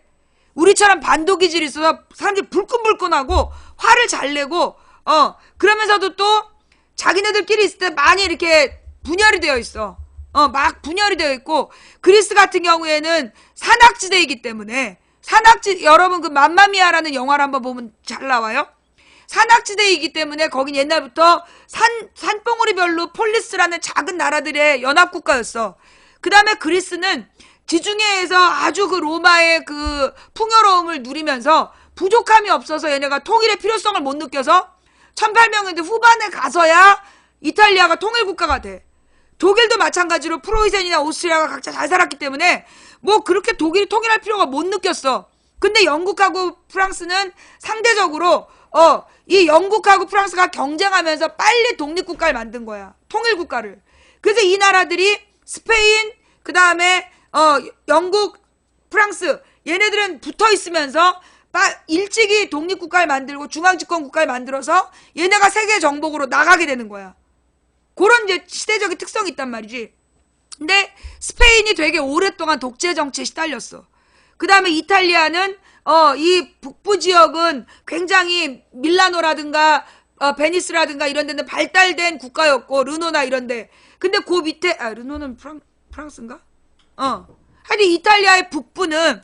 우리처럼 반도 기질이 있어서 사람들이 불끈불끈하고 화를 잘 내고, 그러면서도 또 자기네들끼리 있을 때 많이 이렇게 분열이 되어 있어. 막 분열이 되어 있고, 그리스 같은 경우에는 산악지대이기 때문에, 여러분 그 맘마미아라는 영화를 한번 보면 잘 나와요. 산악지대이기 때문에 거긴 옛날부터 산봉우리별로 폴리스라는 작은 나라들의 연합국가였어. 그 다음에 그리스는 지중해에서 아주 그 로마의 그 풍요로움을 누리면서 부족함이 없어서 얘네가 통일의 필요성을 못 느껴서 1800년대 후반에 가서야 이탈리아가 통일국가가 돼. 독일도 마찬가지로 프로이센이나 오스트리아가 각자 잘 살았기 때문에 뭐 그렇게 독일이 통일할 필요가 못 느꼈어. 근데 영국하고 프랑스는 상대적으로 이 영국하고 프랑스가 경쟁하면서 빨리 독립국가를 만든 거야. 통일국가를. 그래서 이 나라들이 스페인, 그 다음에 영국, 프랑스 얘네들은 붙어 있으면서 일찍이 독립국가를 만들고 중앙집권국가를 만들어서 얘네가 세계 정복으로 나가게 되는 거야. 그런 이제 시대적인 특성이 있단 말이지. 근데 스페인이 되게 오랫동안 독재 정치에 시달렸어. 그 다음에 이탈리아는 이 북부 지역은 굉장히 밀라노라든가 베니스라든가 이런 데는 발달된 국가였고, 르노나 이런 데. 근데 그 밑에 르노는 프랑스인가? 하여튼 이탈리아의 북부는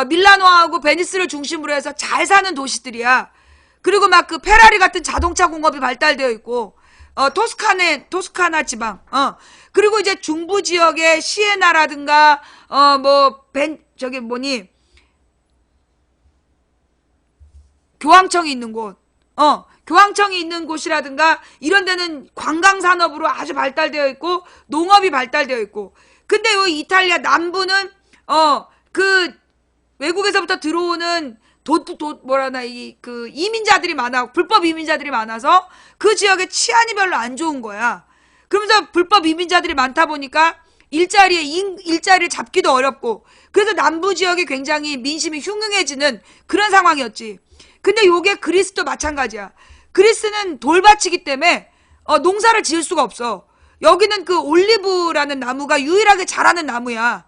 밀라노하고 베니스를 중심으로 해서 잘 사는 도시들이야. 그리고 막 그 페라리 같은 자동차 공업이 발달되어 있고, 토스카나 지방, 그리고 이제 중부 지역의 시에나라든가, 교황청이 있는 곳, 교황청이 있는 곳이라든가, 이런 데는 관광산업으로 아주 발달되어 있고, 농업이 발달되어 있고, 근데 이 이탈리아 남부는, 그, 외국에서부터 들어오는 이민자들이 많아, 불법 이민자들이 많아서 그 지역의 치안이 별로 안 좋은 거야. 그러면서 불법 이민자들이 많다 보니까 일자리를 잡기도 어렵고, 그래서 남부 지역이 굉장히 민심이 흉흉해지는 그런 상황이었지. 근데 요게 그리스도 마찬가지야. 그리스는 돌밭이기 때문에 농사를 지을 수가 없어. 여기는 그 올리브라는 나무가 유일하게 자라는 나무야.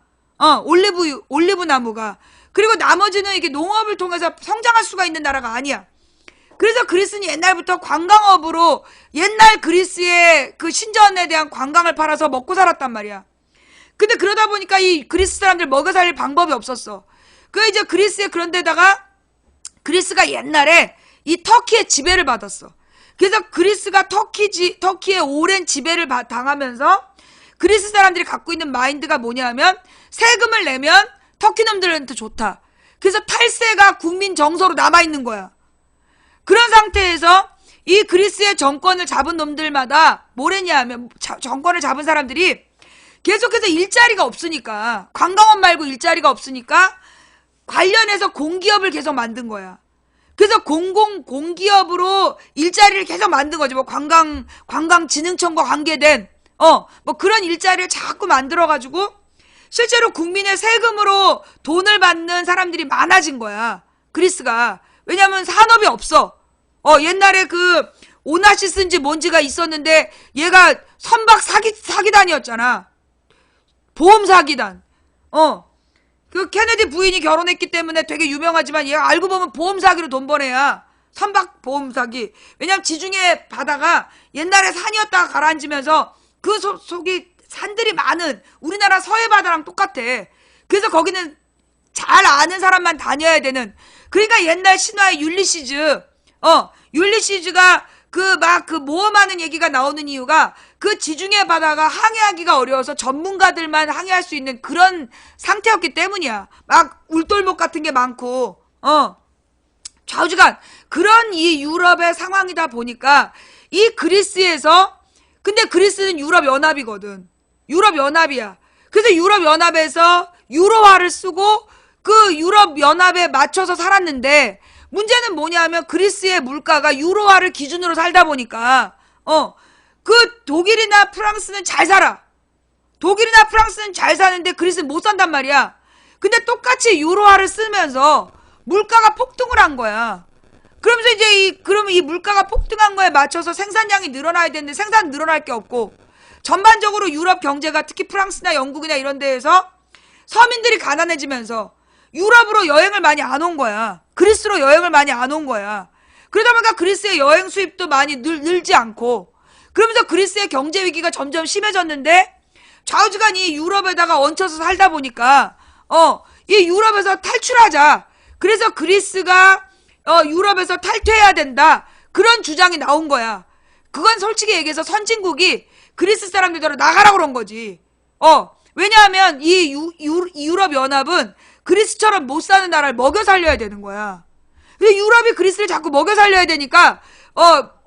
올리브 나무가. 그리고 나머지는 이게 농업을 통해서 성장할 수가 있는 나라가 아니야. 그래서 그리스는 옛날부터 관광업으로 옛날 그리스의 그 신전에 대한 관광을 팔아서 먹고 살았단 말이야. 근데 그러다 보니까 이 그리스 사람들 먹여 살릴 방법이 없었어. 그 이제 그리스에 그런 데다가 그리스가 옛날에 이 터키의 지배를 받았어. 그래서 그리스가 터키의 오랜 지배를 당하면서 그리스 사람들이 갖고 있는 마인드가 뭐냐면 세금을 내면 터키 놈들한테 좋다. 그래서 탈세가 국민 정서로 남아있는 거야. 그런 상태에서 이 그리스의 정권을 잡은 놈들마다 뭘 했냐면 정권을 잡은 사람들이 계속해서 일자리가 없으니까, 관광업 말고 일자리가 없으니까 관련해서 공기업을 계속 만든 거야. 그래서 공기업으로 일자리를 계속 만든 거지. 뭐 관광진흥청과 관계된 뭐 그런 일자리를 자꾸 만들어가지고 실제로 국민의 세금으로 돈을 받는 사람들이 많아진 거야. 그리스가. 왜냐면 산업이 없어. 옛날에 그 오나시스인지 뭔지가 있었는데 얘가 선박 사기단이었잖아. 보험 사기단. 그 케네디 부인이 결혼했기 때문에 되게 유명하지만 얘가 알고 보면 보험 사기로 돈 번 애야. 선박 보험 사기. 왜냐면 지중해 바다가 옛날에 산이었다가 가라앉으면서 그 속이 산들이 많은 우리나라 서해 바다랑 똑같아. 그래서 거기는 잘 아는 사람만 다녀야 되는. 그러니까 옛날 신화의 율리시즈가 그 모험하는 얘기가 나오는 이유가 그 지중해 바다가 항해하기가 어려워서 전문가들만 항해할 수 있는 그런 상태였기 때문이야. 막 울돌목 같은 게 많고, 좌우지간 그런 이 유럽의 상황이다 보니까 이 그리스에서, 근데 그리스는 유럽연합이거든. 유럽연합이야. 그래서 유럽연합에서 유로화를 쓰고 그 유럽연합에 맞춰서 살았는데 문제는 뭐냐면 그리스의 물가가 유로화를 기준으로 살다 보니까 그 독일이나 프랑스는 잘 살아. 독일이나 프랑스는 잘 사는데 그리스는 못 산단 말이야. 근데 똑같이 유로화를 쓰면서 물가가 폭등을 한 거야. 그러면서 이제 그러면 이 물가가 폭등한 거에 맞춰서 생산량이 늘어나야 되는데 생산 늘어날 게 없고 전반적으로 유럽 경제가 특히 프랑스나 영국이나 이런 데에서 서민들이 가난해지면서 유럽으로 여행을 많이 안 온 거야. 그리스로 여행을 많이 안 온 거야. 그러다 보니까 그리스의 여행 수입도 많이 늘지 않고 그러면서 그리스의 경제 위기가 점점 심해졌는데 좌우지간 이 유럽에다가 얹혀서 살다 보니까 이 유럽에서 탈출하자. 그래서 그리스가 유럽에서 탈퇴해야 된다. 그런 주장이 나온 거야. 그건 솔직히 얘기해서 선진국이 그리스 사람들대로 나가라고 그런 거지. 왜냐하면 이 유럽연합은 그리스처럼 못 사는 나라를 먹여 살려야 되는 거야. 근데 유럽이 그리스를 자꾸 먹여 살려야 되니까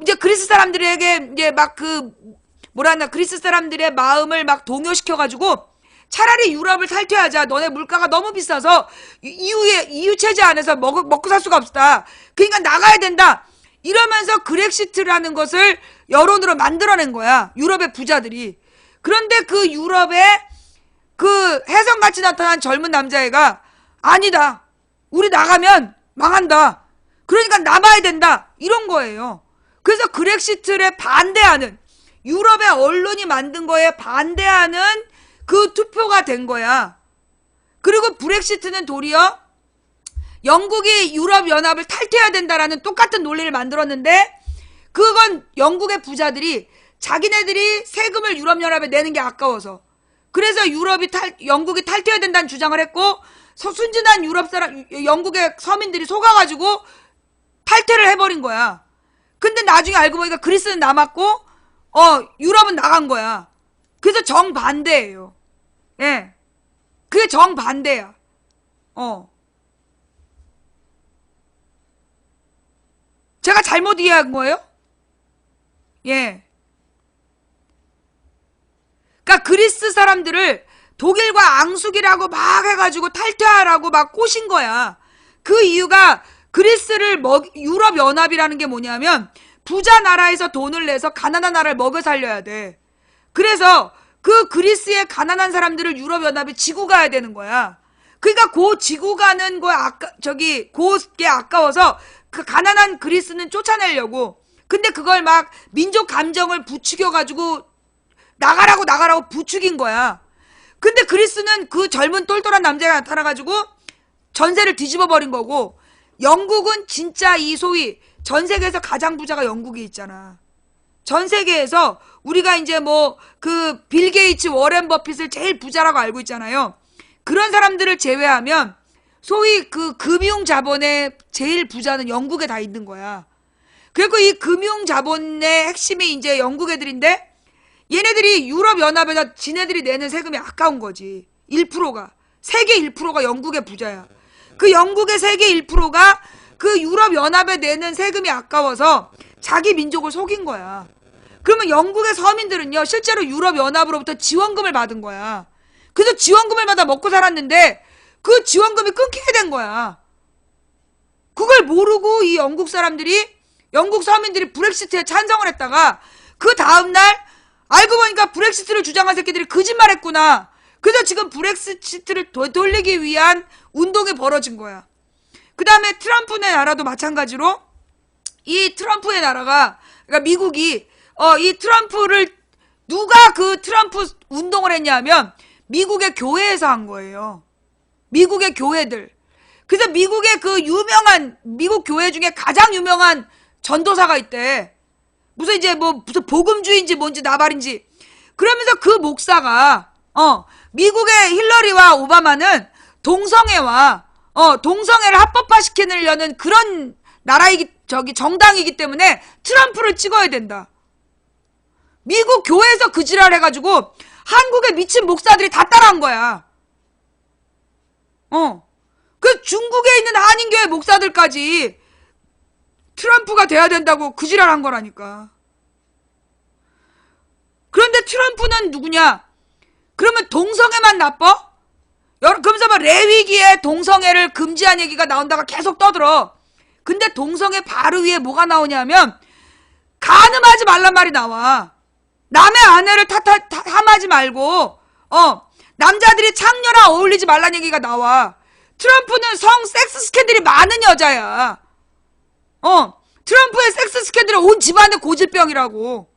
이제 그리스 사람들에게 이제 막 그리스 사람들의 마음을 막 동요시켜가지고 차라리 유럽을 탈퇴하자. 너네 물가가 너무 비싸서 EU 체제 안에서 먹고 살 수가 없다. 그러니까 나가야 된다. 이러면서 그렉시트라는 것을 여론으로 만들어낸 거야. 유럽의 부자들이. 그런데 그 유럽의 그 혜성같이 나타난 젊은 남자애가 아니다. 우리 나가면 망한다. 그러니까 남아야 된다. 이런 거예요. 그래서 그렉시트에 반대하는 유럽의 언론이 만든 거에 반대하는 그 투표가 된 거야. 그리고 브렉시트는 도리어 영국이 유럽연합을 탈퇴해야 된다라는 똑같은 논리를 만들었는데 그건 영국의 부자들이 자기네들이 세금을 유럽연합에 내는 게 아까워서 그래서 영국이 탈퇴해야 된다는 주장을 했고 순진한 영국의 서민들이 속아가지고 탈퇴를 해버린 거야. 근데 나중에 알고 보니까 그리스는 남았고 유럽은 나간 거야. 그래서 정반대예요. 예. 그게 정반대야. 제가 잘못 이해한 거예요? 예. 그러니까 그리스 사람들을 독일과 앙숙이라고 막 해가지고 탈퇴하라고 막 꼬신 거야. 그 이유가 그리스를 유럽연합이라는 게 뭐냐면 부자 나라에서 돈을 내서 가난한 나라를 먹여 살려야 돼. 그래서 그 그리스의 가난한 사람들을 유럽연합에 지고 가야 되는 거야. 그러니까 지고 가는 그게 아까워서 그 가난한 그리스는 쫓아내려고. 근데 그걸 막 민족 감정을 부추겨가지고 나가라고 부추긴 거야. 근데 그리스는 그 젊은 똘똘한 남자가 나타나가지고 전세를 뒤집어 버린 거고 영국은 진짜 이 소위 전 세계에서 가장 부자가 영국이 있잖아. 전 세계에서 우리가 이제 빌 게이츠, 워렌 버핏을 제일 부자라고 알고 있잖아요. 그런 사람들을 제외하면 소위 그 금융 자본의 제일 부자는 영국에 다 있는 거야. 그리고 이 금융 자본의 핵심이 이제 영국 애들인데 얘네들이 유럽연합에다 지네들이 내는 세금이 아까운 거지. 1%가. 세계 1%가 영국의 부자야. 그 영국의 세계 1%가 그 유럽연합에 내는 세금이 아까워서 자기 민족을 속인 거야. 그러면 영국의 서민들은요, 실제로 유럽연합으로부터 지원금을 받은 거야. 그래서 지원금을 받아 먹고 살았는데 그 지원금이 끊기게 된 거야. 그걸 모르고 이 영국 서민들이 브렉시트에 찬성을 했다가 그 다음날 알고 보니까 브렉시트를 주장한 새끼들이 거짓말했구나. 그래서 지금 브렉시트를 돌리기 위한 운동이 벌어진 거야. 그 다음에 트럼프의 나라도 마찬가지로 이 트럼프의 나라가 그러니까 미국이 이 트럼프를 누가 그 트럼프 운동을 했냐면 미국의 교회에서 한 거예요. 미국의 교회들. 그래서 미국의 미국 교회 중에 가장 유명한 전도사가 있대. 무슨 무슨 복음주의인지 뭔지 나발인지. 그러면서 그 목사가, 미국의 힐러리와 오바마는 동성애를 합법화시키려는 그런 정당이기 때문에 트럼프를 찍어야 된다. 미국 교회에서 그 지랄 해가지고 한국의 미친 목사들이 다 따라한 거야. 그 중국에 있는 한인교회 목사들까지 트럼프가 돼야 된다고 그 지랄 한 거라니까. 그런데 트럼프는 누구냐? 그러면 동성애만 나빠? 그러면서 레위기에 동성애를 금지한 얘기가 나온다가 계속 떠들어. 근데 동성애 바로 위에 뭐가 나오냐면 간음하지 말란 말이 나와. 남의 아내를 탐하지 말고 남자들이 창녀랑 어울리지 말란 얘기가 나와. 트럼프는 섹스 스캔들이 많은 여자야. 트럼프의 섹스 스캔들은 온 집안의 고질병이라고.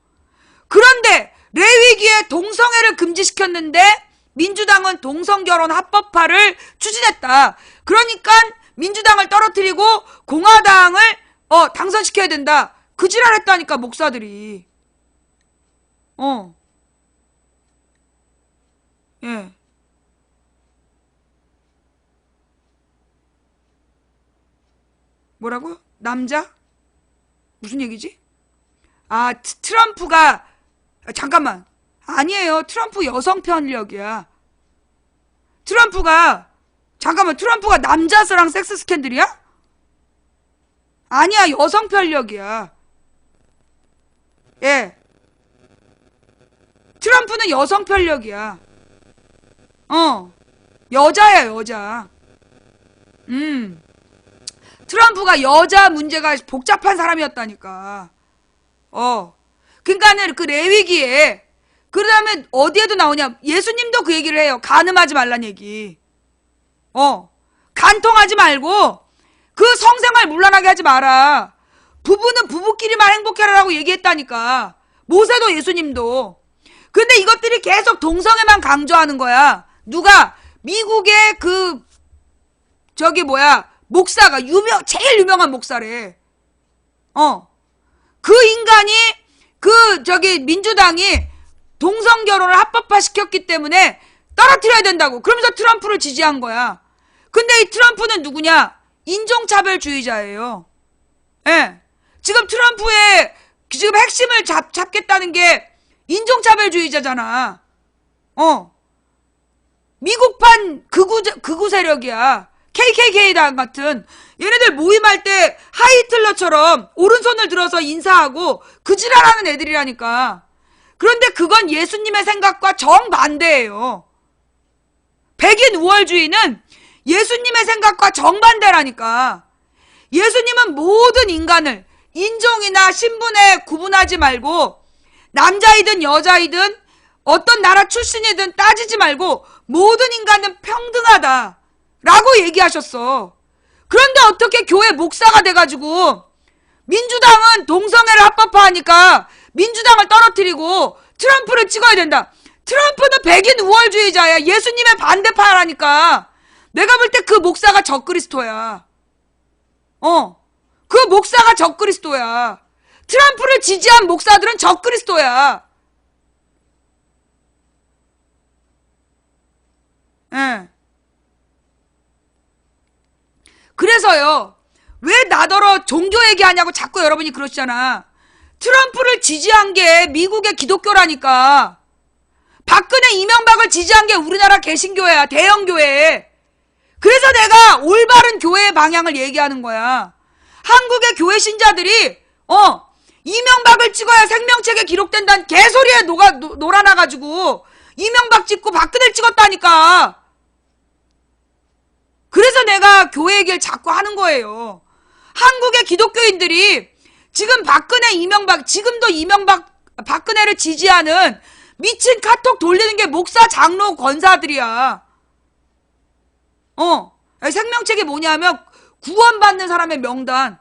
그런데 레위기에 동성애를 금지시켰는데 민주당은 동성결혼 합법화를 추진했다. 그러니까 민주당을 떨어뜨리고 공화당을 당선시켜야 된다. 그 지랄 했다니까 목사들이. 예. 뭐라고? 남자? 무슨 얘기지? 트럼프가 잠깐만. 아니에요. 트럼프 여성 편력이야. 트럼프가 남자랑 섹스 스캔들이야? 아니야. 여성 편력이야. 예. 트럼프는 여성 편력이야. 여자야, 여자. 트럼프가 여자 문제가 복잡한 사람이었다니까. 그러니까는 그 레위기에, 그 다음에 어디에도 나오냐. 예수님도 그 얘기를 해요. 간음하지 말란 얘기. 간통하지 말고, 그 성생활 문란하게 하지 마라. 부부는 부부끼리만 행복해라라고 얘기했다니까. 모세도 예수님도. 근데 이것들이 계속 동성애만 강조하는 거야. 누가? 미국의 목사가 제일 유명한 목사래. 그 인간이 민주당이 동성결혼을 합법화시켰기 때문에 떨어뜨려야 된다고. 그러면서 트럼프를 지지한 거야. 근데 이 트럼프는 누구냐? 인종차별주의자예요. 예. 지금 트럼프의 핵심을 잡겠다는 게 인종차별주의자잖아. 미국판 극우 세력이야. KKK 같은. 얘네들 모임할 때 하이틀러처럼 오른손을 들어서 인사하고 그 지랄하는 애들이라니까. 그런데 그건 예수님의 생각과 정반대예요. 백인 우월주의는 예수님의 생각과 정반대라니까. 예수님은 모든 인간을 인종이나 신분에 구분하지 말고 남자이든 여자이든 어떤 나라 출신이든 따지지 말고 모든 인간은 평등하다 라고 얘기하셨어. 그런데 어떻게 교회 목사가 돼가지고 민주당은 동성애를 합법화하니까 민주당을 떨어뜨리고 트럼프를 찍어야 된다. 트럼프는 백인 우월주의자야. 예수님의 반대파라니까. 내가 볼 때 그 목사가 적그리스도야. 그 목사가 적그리스도야. 트럼프를 지지한 목사들은 적그리스도야. 예. 그래서요, 왜 나더러 종교 얘기하냐고 자꾸 여러분이 그러시잖아. 트럼프를 지지한 게 미국의 기독교라니까. 박근혜 이명박을 지지한 게 우리나라 개신교회야. 대형교회. 그래서 내가 올바른 교회의 방향을 얘기하는 거야. 한국의 교회 신자들이 이명박을 찍어야 생명책에 기록된다는 개소리에 놀아나가지고 이명박 찍고 박근혜를 찍었다니까. 그래서 내가 교회 얘기를 자꾸 하는 거예요. 한국의 기독교인들이 지금 지금도 박근혜를 지지하는 미친 카톡 돌리는 게 목사, 장로, 권사들이야. 생명책이 뭐냐면 구원받는 사람의 명단.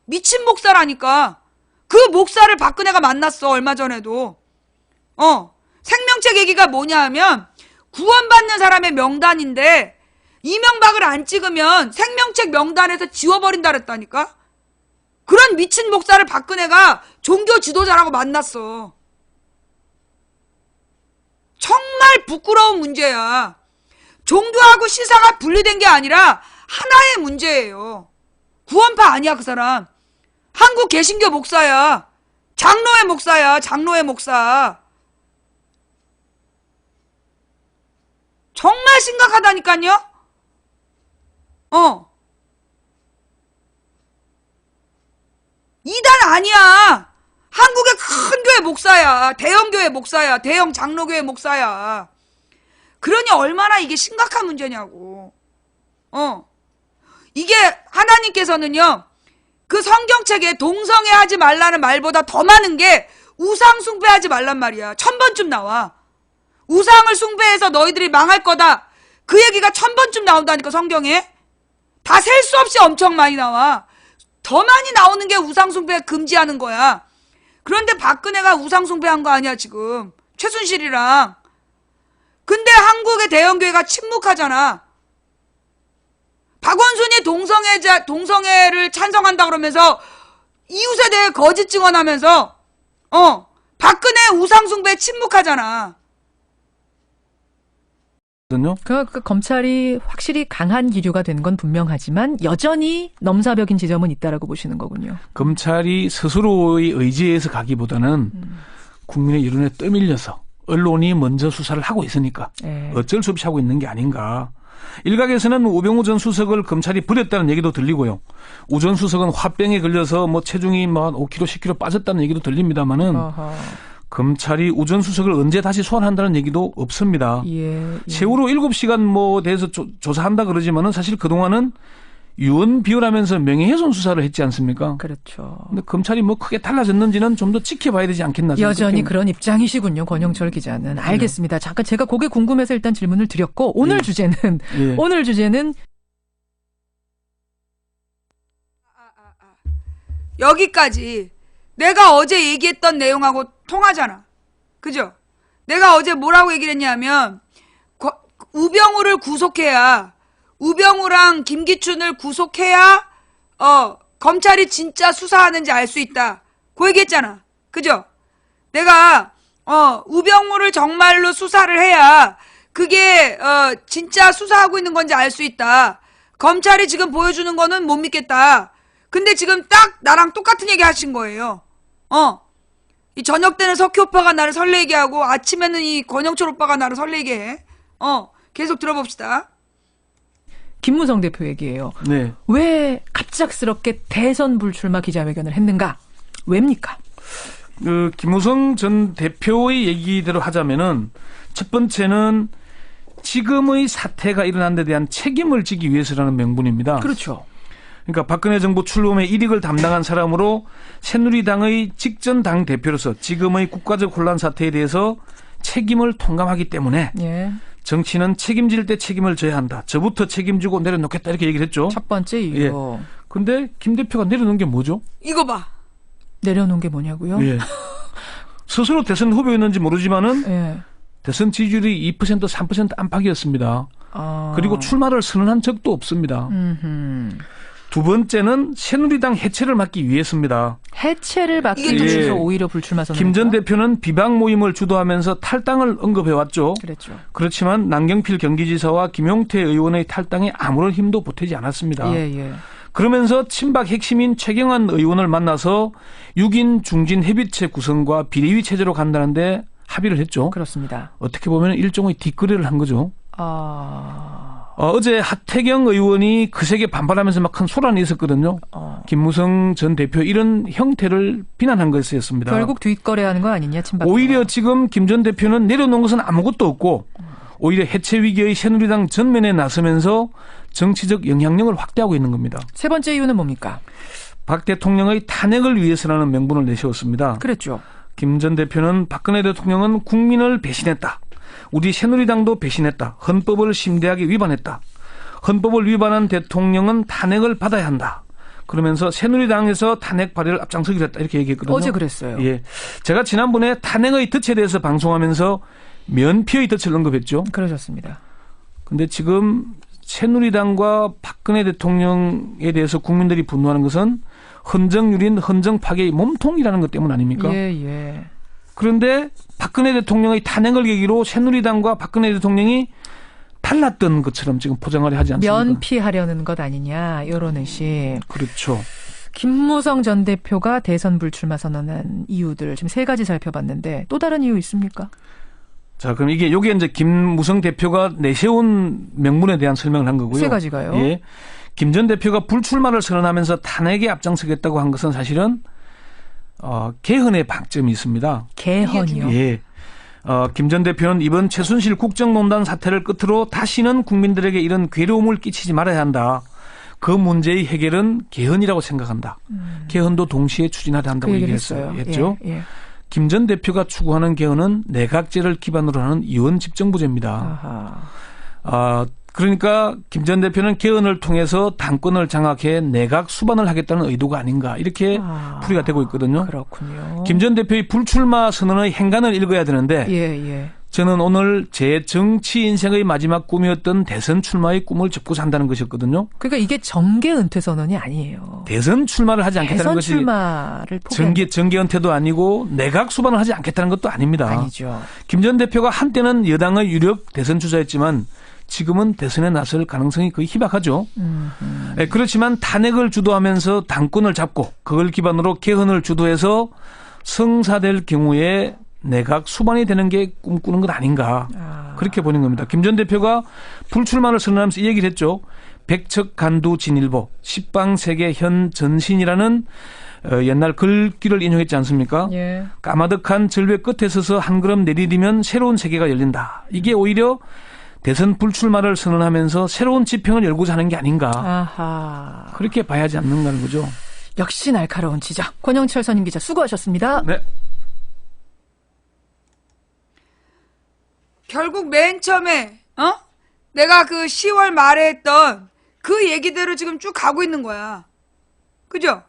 미친 목사라니까. 그 목사를 박근혜가 만났어, 얼마 전에도. 생명책 얘기가 뭐냐 하면 구원받는 사람의 명단인데 이명박을 안 찍으면 생명책 명단에서 지워버린다 그랬다니까? 그런 미친 목사를 박근혜가 종교 지도자라고 만났어. 정말 부끄러운 문제야. 종교하고 시사가 분리된 게 아니라 하나의 문제예요. 구원파 아니야, 그 사람. 한국 개신교 목사야. 장로회 목사야, 장로회 목사. 정말 심각하다니까요? 이단 아니야. 한국의 큰 교회 목사야. 대형 교회 목사야. 대형 장로교회 목사야. 그러니 얼마나 이게 심각한 문제냐고. 이게 하나님께서는요, 그 성경책에 동성애 하지 말라는 말보다 더 많은 게 우상 숭배하지 말란 말이야. 1000번쯤 나와. 우상을 숭배해서 너희들이 망할 거다. 그 얘기가 1000번쯤 나온다니까, 성경에. 다 셀 수 없이 엄청 많이 나와. 더 많이 나오는 게 우상 숭배 금지하는 거야. 그런데 박근혜가 우상 숭배한 거 아니야, 지금. 최순실이랑. 근데 한국의 대형교회가 침묵하잖아. 박원순이 동성애를 찬성한다 그러면서 이웃에 대해 거짓 증언하면서 박근혜 우상숭배에 침묵하잖아. 그 검찰이 확실히 강한 기류가 된 건 분명하지만 여전히 넘사벽인 지점은 있다라고 보시는 거군요. 검찰이 스스로의 의지에서 가기보다는 국민의 여론에 떠밀려서 언론이 먼저 수사를 하고 있으니까 어쩔 수 없이 하고 있는 게 아닌가. 일각에서는 우병우 전 수석을 검찰이 버렸다는 얘기도 들리고요. 우 전 수석은 화병에 걸려서 체중이 5kg, 10kg 빠졌다는 얘기도 들립니다만은 검찰이 우 전 수석을 언제 다시 소환한다는 얘기도 없습니다. 세월호 7시간 대해서 조사한다 그러지만은 사실 그동안은 유언 비어라면서 명예훼손 수사를 했지 않습니까? 그렇죠. 근데 검찰이 크게 달라졌는지는 좀 더 지켜봐야 되지 않겠나. 여전히 그런 입장이시군요, 권영철 기자는. 알겠습니다. 잠깐 제가 그게 궁금해서 일단 질문을 드렸고 오늘 주제는 여기까지 내가 어제 얘기했던 내용하고 통하잖아. 그죠? 내가 어제 뭐라고 얘기를 했냐면 우병우를 구속해야, 우병우랑 김기춘을 구속해야 검찰이 진짜 수사하는지 알 수 있다. 그 얘기했잖아. 그죠? 내가 우병우를 정말로 수사를 해야 그게 진짜 수사하고 있는 건지 알 수 있다. 검찰이 지금 보여주는 거는 못 믿겠다. 근데 지금 딱 나랑 똑같은 얘기 하신 거예요. 이 저녁 때는 석희 오빠가 나를 설레게 하고 아침에는 이 권영철 오빠가 나를 설레게 해. 계속 들어봅시다. 김무성 대표 얘기예요. 네. 왜 갑작스럽게 대선 불출마 기자회견을 했는가? 왜입니까? 김무성 전 대표의 얘기대로 하자면은 첫 번째는 지금의 사태가 일어난 데 대한 책임을 지기 위해서라는 명분입니다. 그렇죠. 그러니까 박근혜 정부 출범의 일익을 담당한 사람으로 새누리당의 직전 당 대표로서 지금의 국가적 혼란 사태에 대해서 책임을 통감하기 때문에 정치는 책임질 때 책임을 져야 한다. 저부터 책임지고 내려놓겠다 이렇게 얘기를 했죠. 첫 번째 이유. 근데 김 대표가 내려놓은 게 뭐죠? 이거 봐. 내려놓은 게 뭐냐고요? 스스로 대선 후보였는지 모르지만은 대선 지지율이 2% 3% 안팎이었습니다. 그리고 출마를 선언한 적도 없습니다. 두 번째는 새누리당 해체를 막기 위해서입니다. 해체를 막기 위해서 오히려 불출마 선언. 김 전 대표는 비방 모임을 주도하면서 탈당을 언급해왔죠. 그랬죠. 그렇지만 남경필 경기지사와 김용태 의원의 탈당에 아무런 힘도 보태지 않았습니다. 그러면서 친박 핵심인 최경환 의원을 만나서 6인 중진 협의체 구성과 비례위 체제로 간다는데 합의를 했죠. 그렇습니다. 어떻게 보면 일종의 뒷거래를 한 거죠. 어제 하태경 의원이 그 세게 반발하면서 막 큰 소란이 있었거든요. 김무성 전 대표 이런 형태를 비난한 것이었습니다. 결국 뒷거래하는 거 아니냐, 친박. 오히려 지금 김 전 대표는 내려놓은 것은 아무것도 없고 오히려 해체 위기의 새누리당 전면에 나서면서 정치적 영향력을 확대하고 있는 겁니다. 세 번째 이유는 뭡니까? 박 대통령의 탄핵을 위해서라는 명분을 내세웠습니다. 그랬죠. 김 전 대표는 박근혜 대통령은 국민을 배신했다. 우리 새누리당도 배신했다. 헌법을 심대하게 위반했다. 헌법을 위반한 대통령은 탄핵을 받아야 한다. 그러면서 새누리당에서 탄핵 발의를 앞장서기로 했다. 이렇게 얘기했거든요. 어제 그랬어요. 제가 지난번에 탄핵의 덫에 대해서 방송하면서 면피의 덫을 언급했죠. 그러셨습니다. 근데 지금 새누리당과 박근혜 대통령에 대해서 국민들이 분노하는 것은 헌정유린 헌정 파괴의 몸통이라는 것 때문 아닙니까? 예, 예. 그런데 박근혜 대통령의 탄핵을 계기로 새누리당과 박근혜 대통령이 달랐던 것처럼 지금 포장을 하지 않습니까? 면피하려는 것 아니냐 이런 의심. 그렇죠. 김무성 전 대표가 대선 불출마 선언한 이유들 지금 세 가지 살펴봤는데 또 다른 이유 있습니까? 자, 그럼 요게 이제 김무성 대표가 내세운 명분에 대한 설명을 한 거고요. 세 가지가요? 예. 김 전 대표가 불출마를 선언하면서 탄핵에 앞장서겠다고 한 것은 사실은 개헌의 방점이 있습니다. 개헌이요? 예. 김 전 대표는 이번 최순실 국정농단 사태를 끝으로 다시는 국민들에게 이런 괴로움을 끼치지 말아야 한다. 그 문제의 해결은 개헌이라고 생각한다. 개헌도 동시에 추진하려 한다고 그 얘기를 얘기했어요. 했어요. 했죠. 예, 예. 김 전 대표가 추구하는 개헌은 내각제를 기반으로 하는 이원 집정부제입니다. 아하. 그러니까 김 전 대표는 개헌을 통해서 당권을 장악해 내각 수반을 하겠다는 의도가 아닌가 이렇게 풀이가 되고 있거든요. 그렇군요. 김 전 대표의 불출마 선언의 행간을 읽어야 되는데 예, 예. 저는 오늘 제 정치 인생의 마지막 꿈이었던 대선 출마의 꿈을 접고 산다는 것이었거든요. 그러니까 이게 정계 은퇴 선언이 아니에요. 대선 출마를 하지 않겠다는 대선 것이 출마를 포기한 정계 은퇴도 아니고 내각 수반을 하지 않겠다는 것도 아닙니다. 아니죠. 김 전 대표가 한때는 여당의 유력 대선 주자였지만 지금은 대선에 나설 가능성이 거의 희박하죠. 네, 그렇지만 탄핵을 주도하면서 당권을 잡고 그걸 기반으로 개헌을 주도해서 성사될 경우에 내각 수반이 되는 게 꿈꾸는 것 아닌가. 그렇게 보는 겁니다. 김 전 대표가 불출마를 선언하면서 이 얘기를 했죠. 백척간두 진일보 십방세계 현 전신이라는 옛날 글귀를 인용했지 않습니까? 예. 까마득한 절벽 끝에 서서 한 걸음 내디디면 새로운 세계가 열린다. 이게 오히려 대선 불출마를 선언하면서 새로운 지평을 열고자 하는 게 아닌가. 아하. 그렇게 봐야지 않는다는 거죠. 역시 날카로운 지적. 권영철 선임 기자 수고하셨습니다. 네. 결국 맨 처음에 내가 그 10월 말에 했던 그 얘기대로 지금 쭉 가고 있는 거야. 그죠?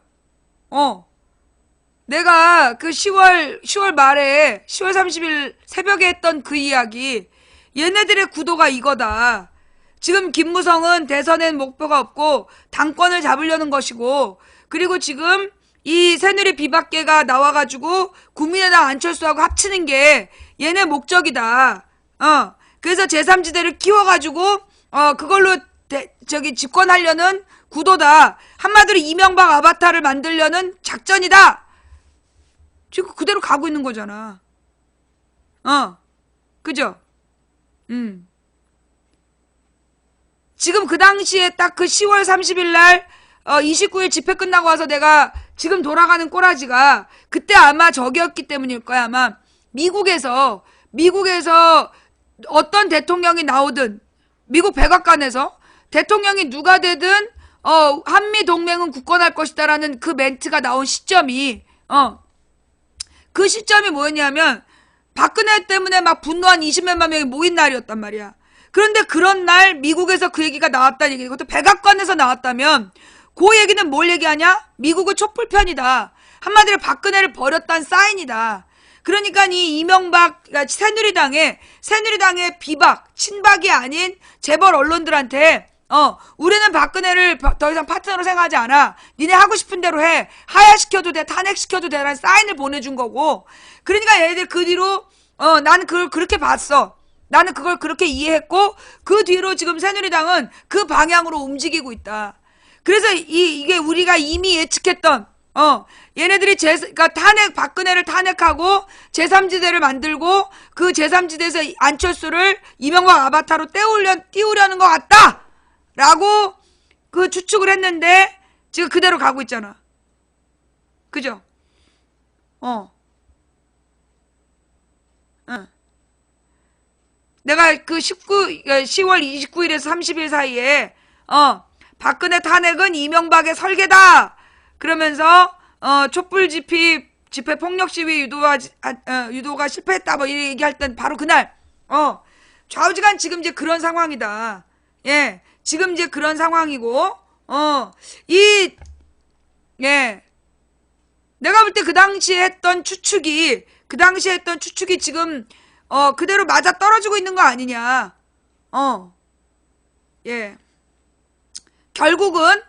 내가 그 10월 말에 10월 30일 새벽에 했던 그 이야기, 얘네들의 구도가 이거다. 지금 김무성은 대선엔 목표가 없고 당권을 잡으려는 것이고, 그리고 지금 이 새누리 비박계가 나와가지고 국민의당 안철수하고 합치는 게 얘네 목적이다. 그래서 제3지대를 키워가지고 그걸로 집권하려는 구도다. 한마디로 이명박 아바타를 만들려는 작전이다. 지금 그대로 가고 있는 거잖아. 그죠? 지금 그 당시에 딱 그 10월 30일 날 29일 집회 끝나고 와서 내가 지금 돌아가는 꼬라지가 그때 아마 저기였기 때문일 거야. 아마 미국에서 어떤 대통령이 나오든 미국 백악관에서 대통령이 누가 되든 한미 동맹은 굳건할 것이다라는 그 멘트가 나온 시점이 그 시점이 뭐였냐면 박근혜 때문에 막 분노한 20몇만 명이 모인 날이었단 말이야. 그런데 그런 날 미국에서 그 얘기가 나왔다는 얘기, 그것도 백악관에서 나왔다면 그 얘기는 뭘 얘기하냐? 미국의 촛불편이다. 한마디로 박근혜를 버렸다는 사인이다. 그러니까 이 이명박, 새누리당의 비박, 친박이 아닌 재벌 언론들한테 우리는 박근혜를 더 이상 파트너로 생각하지 않아. 니네 하고 싶은 대로 해. 하야시켜도 돼. 탄핵시켜도 돼라는 사인을 보내준 거고. 그러니까 얘네들 그 뒤로 나는 그걸 그렇게 봤어. 나는 그걸 그렇게 이해했고 그 뒤로 지금 새누리당은 그 방향으로 움직이고 있다. 그래서 이게 우리가 이미 예측했던 얘네들이 그러니까 박근혜를 탄핵하고 제3지대를 만들고 그 제3지대에서 안철수를 이명박 아바타로 띄우려는 것 같다! 라고 그 추측을 했는데 지금 그대로 가고 있잖아. 그죠? 내가 그 10월 29일에서 30일 사이에 박근혜 탄핵은 이명박의 설계다! 그러면서 촛불 집회 폭력 시위 유도가 실패했다 뭐 이렇게 얘기할 땐 바로 그날 좌우지간 지금 이제 그런 상황이다. 예, 지금 이제 그런 상황이고 내가 볼 때 그 당시에 했던 추측이 지금 그대로 맞아 떨어지고 있는 거 아니냐. 예. 결국은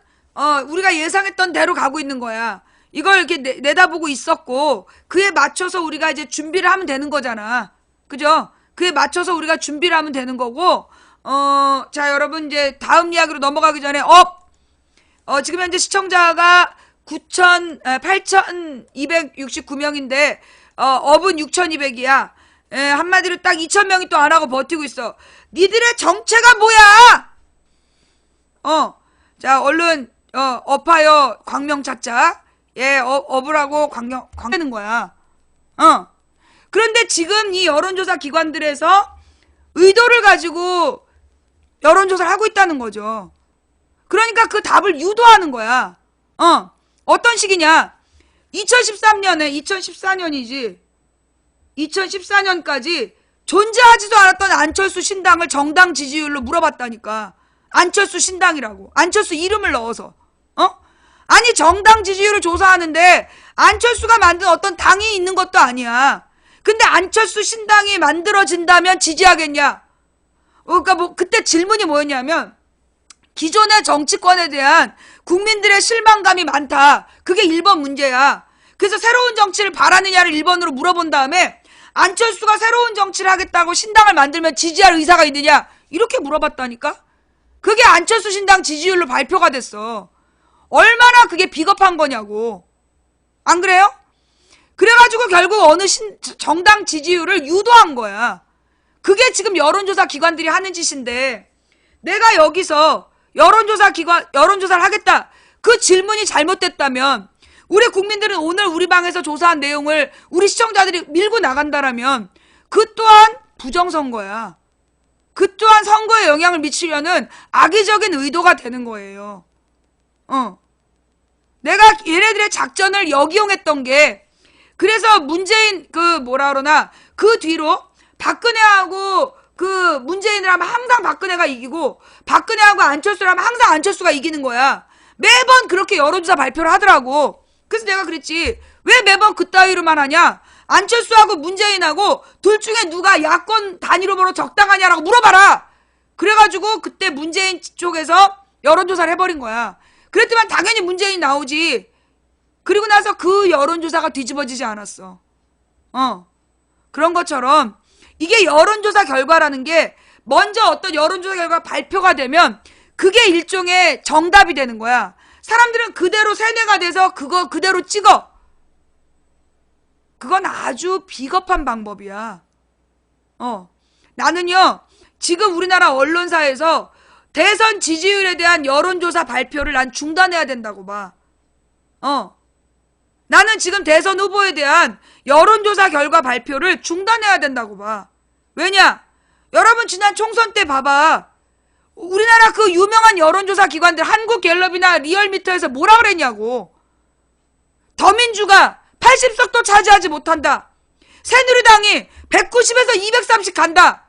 우리가 예상했던 대로 가고 있는 거야. 이걸 이렇게 내다보고 있었고 그에 맞춰서 우리가 이제 준비를 하면 되는 거잖아. 그죠? 그에 맞춰서 우리가 준비를 하면 되는 거고 자 여러분 이제 다음 이야기로 넘어가기 전에 지금 현재 시청자가 8,269명인데 업은 6,200이야. 한마디로 딱 2,000명이 또 안 하고 버티고 있어. 니들의 정체가 뭐야? 자 얼른 업하여 광명 찾자. 업을 하고 광명되는 거야. 그런데 지금 이 여론조사 기관들에서 의도를 가지고 여론조사를 하고 있다는 거죠. 그러니까 그 답을 유도하는 거야. 어떤 식이냐? 2014년이지. 2014년까지 존재하지도 않았던 안철수 신당을 정당 지지율로 물어봤다니까. 안철수 신당이라고. 안철수 이름을 넣어서. 아니 정당 지지율을 조사하는데 안철수가 만든 어떤 당이 있는 것도 아니야. 근데 안철수 신당이 만들어진다면 지지하겠냐? 그러니까 그때 질문이 뭐였냐면 기존의 정치권에 대한 국민들의 실망감이 많다. 그게 1번 문제야. 그래서 새로운 정치를 바라느냐를 1번으로 물어본 다음에 안철수가 새로운 정치를 하겠다고 신당을 만들면 지지할 의사가 있느냐? 이렇게 물어봤다니까? 그게 안철수 신당 지지율로 발표가 됐어. 얼마나 그게 비겁한 거냐고. 안 그래요? 그래가지고 결국 어느 정당 지지율을 유도한 거야. 그게 지금 여론조사 기관들이 하는 짓인데 내가 여기서 여론조사를 하겠다. 그 질문이 잘못됐다면 우리 국민들은 오늘 우리 방에서 조사한 내용을 우리 시청자들이 밀고 나간다라면 그 또한 부정선거야. 그 또한 선거에 영향을 미치려는 악의적인 의도가 되는 거예요. 내가 얘네들의 작전을 역이용했던 게 그래서 문재인 그 뒤로 박근혜하고 그 문재인을 하면 항상 박근혜가 이기고 박근혜하고 안철수를 하면 항상 안철수가 이기는 거야. 매번 그렇게 여론조사 발표를 하더라고. 그래서 내가 그랬지. 왜 매번 그따위로만 하냐? 안철수하고 문재인하고 둘 중에 누가 야권 단위로보로 적당하냐라고 물어봐라. 그래가지고 그때 문재인 쪽에서 여론조사를 해버린 거야. 그랬더만 당연히 문재인이 나오지. 그리고 나서 그 여론조사가 뒤집어지지 않았어. 그런 것처럼 이게 여론조사 결과라는 게 먼저 어떤 여론조사 결과 발표가 되면 그게 일종의 정답이 되는 거야. 사람들은 그대로 세뇌가 돼서 그거 그대로 찍어. 그건 아주 비겁한 방법이야. 나는요 지금 우리나라 언론사에서 대선 지지율에 대한 여론조사 발표를 난 중단해야 된다고 봐. 나는 지금 대선 후보에 대한 여론조사 결과 발표를 중단해야 된다고 봐. 왜냐? 여러분 지난 총선 때 봐봐. 우리나라 그 유명한 여론조사 기관들 한국갤럽이나 리얼미터에서 뭐라 그랬냐고. 더민주가 80석도 차지하지 못한다. 새누리당이 190에서 230 간다.